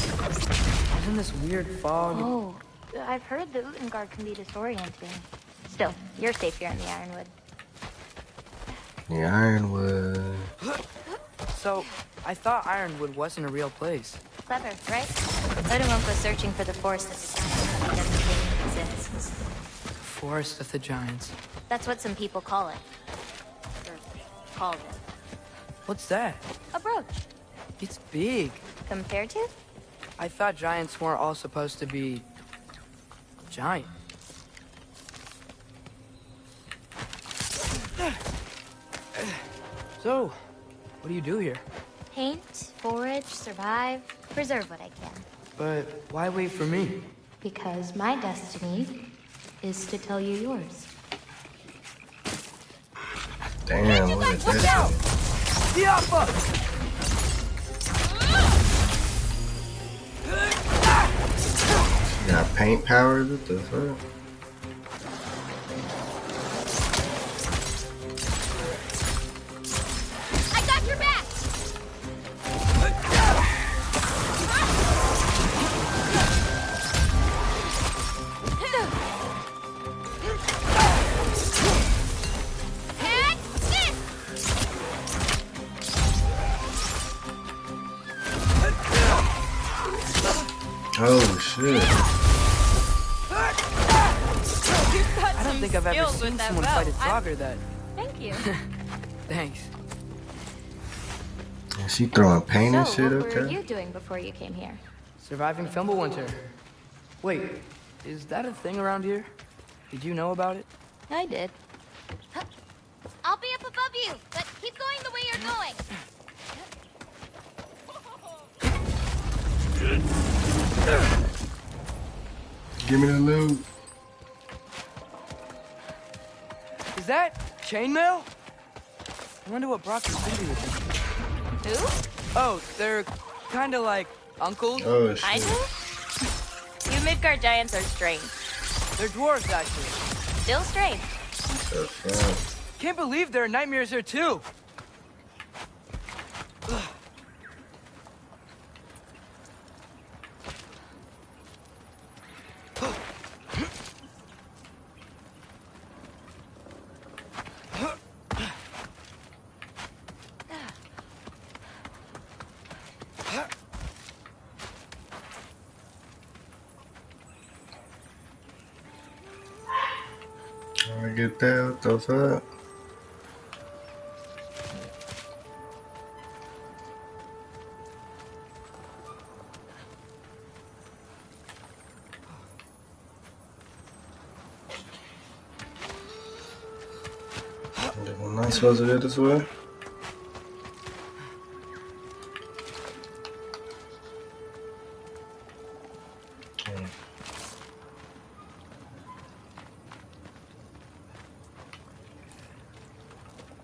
I'm in this weird fog. Oh, I've heard the Utengard can be disorienting. Still, you're safe here in the Ironwood. The Ironwood. So I thought Ironwood wasn't a real place. Clever, right? Odin won't go searching for the forest of the giants if he doesn't think it exists. Forest of the Giants. That's what some people call it. Or called it. What's that? A brooch. It's big. Compared to? I thought giants weren't all supposed to be giant. So, what do you do here? Paint, forage, survive, preserve what I can. But why wait for me? Because my destiny is to tell you yours. Damn, what is that? You got paint powers? What the fuck? I got your back! Oh shit. I don't think I've ever seen someone fight a Draugr that. Thank you. Thanks. And she throwing paint and So, shit, what were okay? you doing before you came here? Surviving Fimbulwinter. Wait, is that a thing around here? Did you know about it? I did. I'll be up above you, but keep going the way you're going. Give me the loot. Chainmail? I wonder what Brock is busy with them. Who? Oh, they're kind of like uncles. Oh, shit. I do? You Midgard giants are strange. They're dwarves, actually. Still strange. The fuck? Can't believe there are nightmares here, too. I get that. What the fuck? Am I supposed to go this way?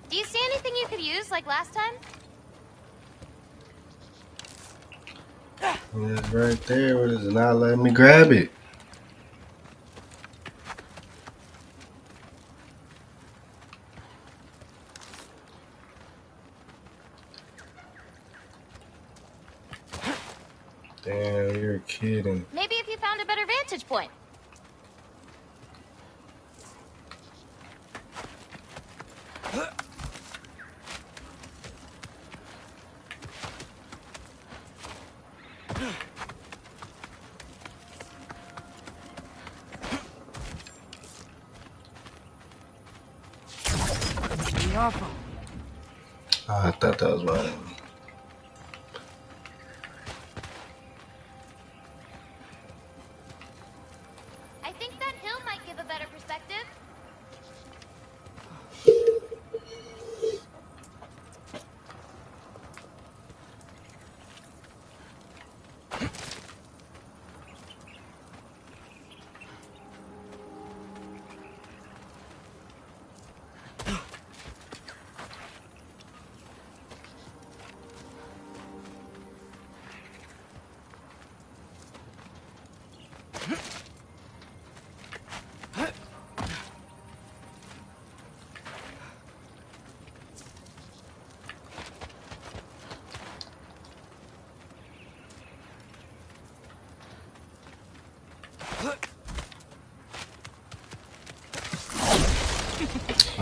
Do you see anything you could use like last time? It's right there, but it's not letting me grab it. Damn, you're kidding. Maybe if you found a better vantage point. Oh, I thought that was mine. I think that hill might give a better perspective.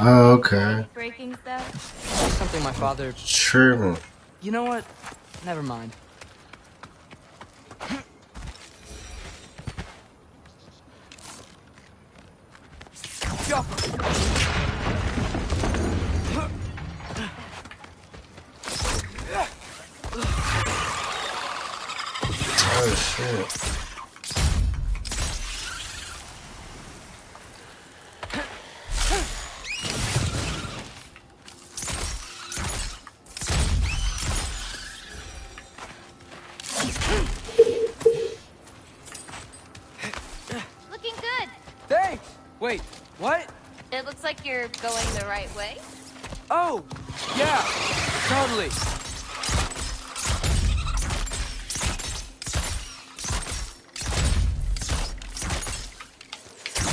Oh, okay. Breaking stuff. Something my father... Tripping. You know what? Never mind. Oh, shit. Looking good. Thanks! Wait, what? It looks like you're going the right way. Oh, yeah, totally.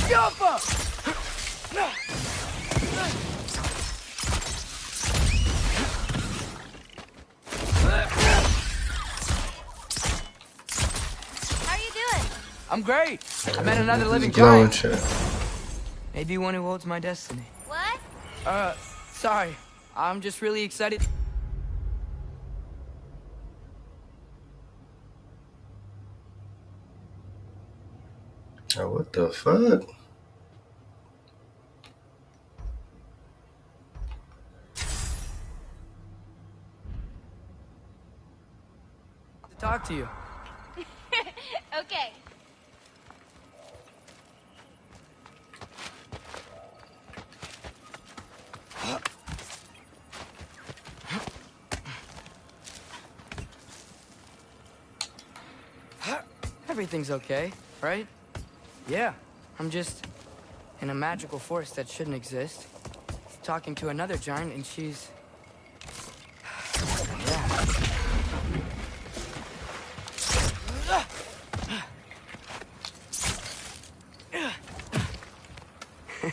How are you doing? I'm great. I met another living Glowing giant. shit. Maybe one who holds my destiny. What? Sorry. I'm just really excited. Oh, what the fuck? To talk to you. Okay. Everything's okay, right? Yeah, I'm just in a magical forest that shouldn't exist. talking to another giant, and she's...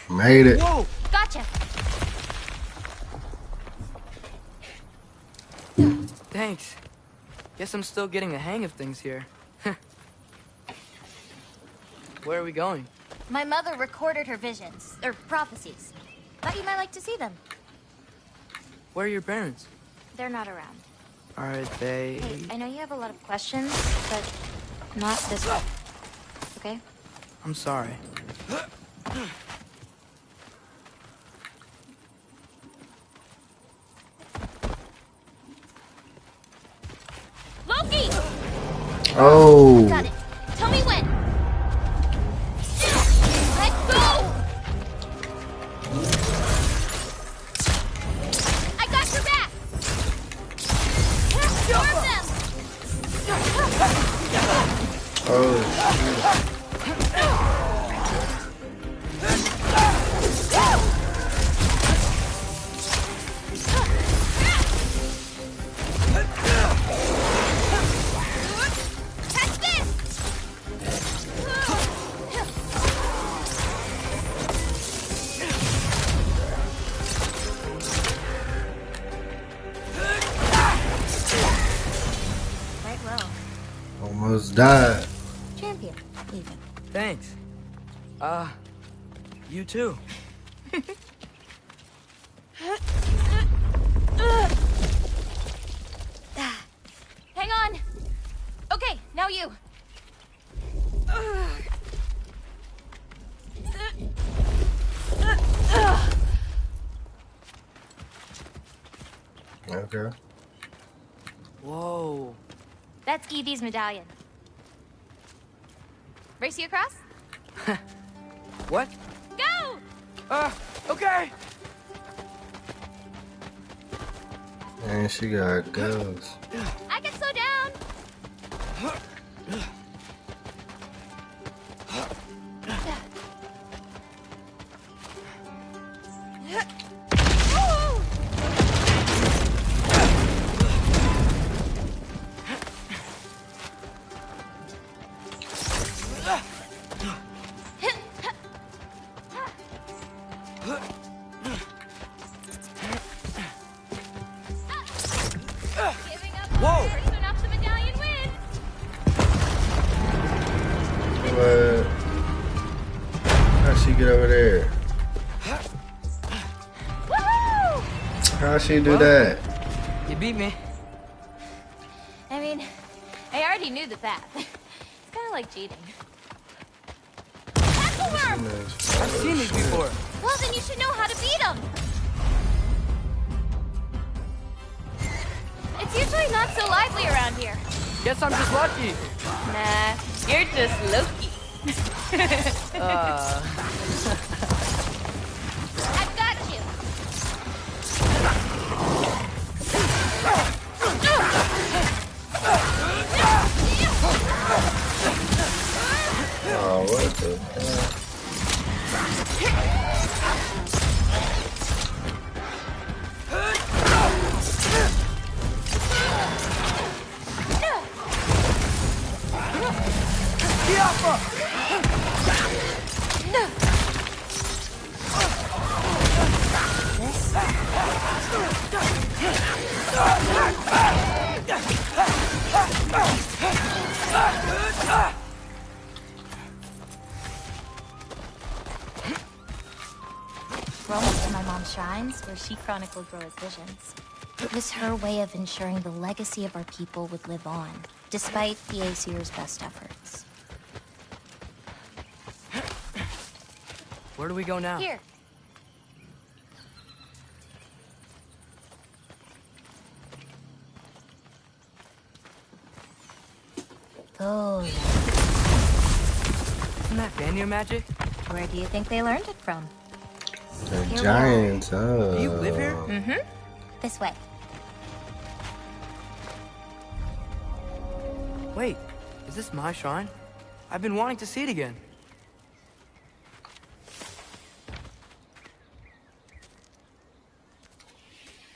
Made it. Whoa! Gotcha. Thanks. Guess I'm still getting the hang of things here. Where are we going? My mother recorded her visions, or prophecies. Thought you might like to see them. Where are your parents? They're not around. Are they... Hey, I know you have a lot of questions, but not this one. Okay? I'm sorry. Loki! Oh. Got it. Tell me when. Let go! I got your back! Storm them! Oh. Catch this! Quite well. Almost died. Champion, even. Thanks. You too. Hang on. Okay, now you. Okay. Whoa. That's Evie's medallion. Race you across? What? Go! Okay. And she got ghosts. I can slow down. Whoa! Person off the medallion wins. What? How'd she get over there? Woohoo! How'd she do that? You beat me. I mean, I already knew the path. It's kind of like cheating. Tackle worm! I've seen these before. Well, then you should know how to beat them. It's usually not so lively around here. Guess I'm just lucky. Nah, you're just Loki. I've got you. Oh, what the hell? We're almost to my mom's shrines, where she chronicled Groa's visions. It was her way of ensuring the legacy of our people would live on, despite the Aesir's best efforts. Where do we go now? Here. Oh, Isn't that Vanir magic? where do you think they learned it from? The Here we are. giants. Oh. Do you live here? Mm-hmm. This way. Wait, is this my shrine? I've been wanting to see it again.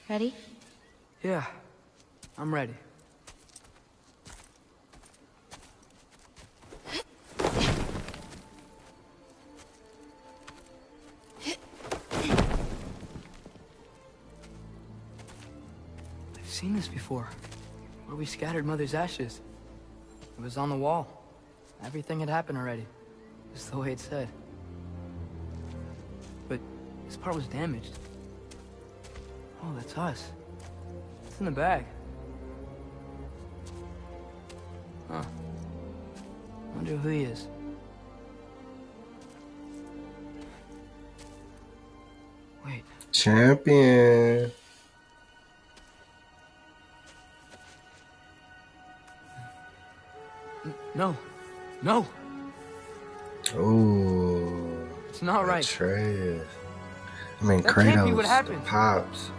Ready? Yeah, I'm ready. I've seen this before, where we scattered Mother's ashes. It was on the wall. Everything had happened already, just the way it said. But this part was damaged. Oh, that's us. It's in the bag. Huh. Wonder who he is. Wait. Champion. No. No. Oh. It's not right. Atreus. I mean, That can't be what Kratos, the happened. pops.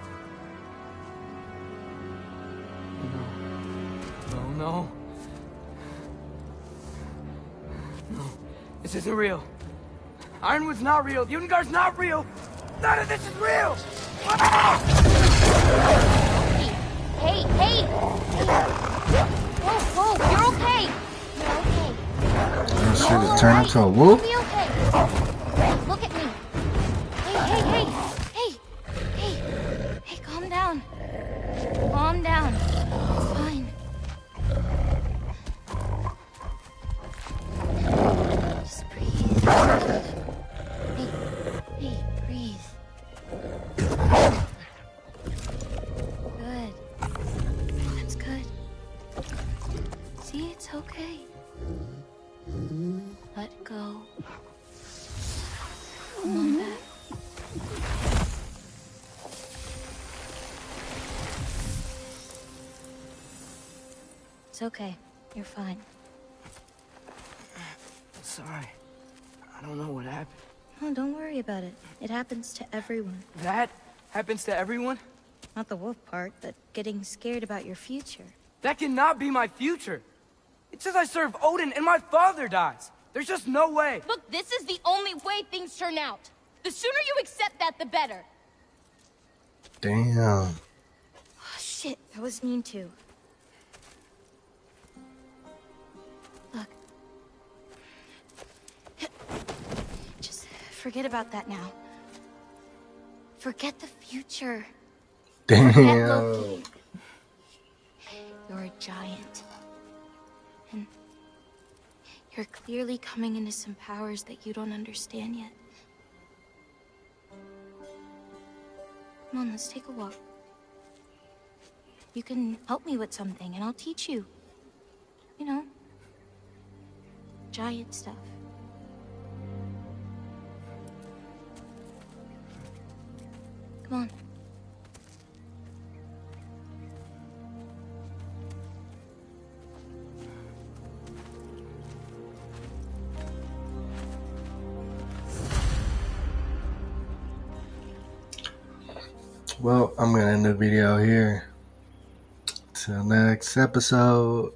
No, no. No. This isn't real. Ironwood's not real. Ungar's not real. None of this is real. Ah! Hey, hey! Whoa, you're okay! You're okay. Oh shit, it turned into a whoop? You'll be okay. Look at me. Hey, calm down. Calm down. It's fine. Just breathe. Hey, breathe. Good. That's good. See, it's okay. Let go. Come on back. It's okay. You're fine. Sorry. I don't know what happened. Oh, don't worry about it. It happens to everyone. That happens to everyone? Not the wolf part, but getting scared about your future. That cannot be my future. It says I serve Odin and my father dies. There's just no way. Look, this is the only way things turn out. The sooner you accept that, the better. Damn. Oh, shit, that was mean too. Look. Just forget about that now. Forget the future. Forget Loki. Damn. You're a giant. And you're clearly coming into some powers that you don't understand yet. Come on, let's take a walk. You can help me with something, and I'll teach you. You know, giant stuff. Come on. Well, I'm gonna end the video here. Till next episode.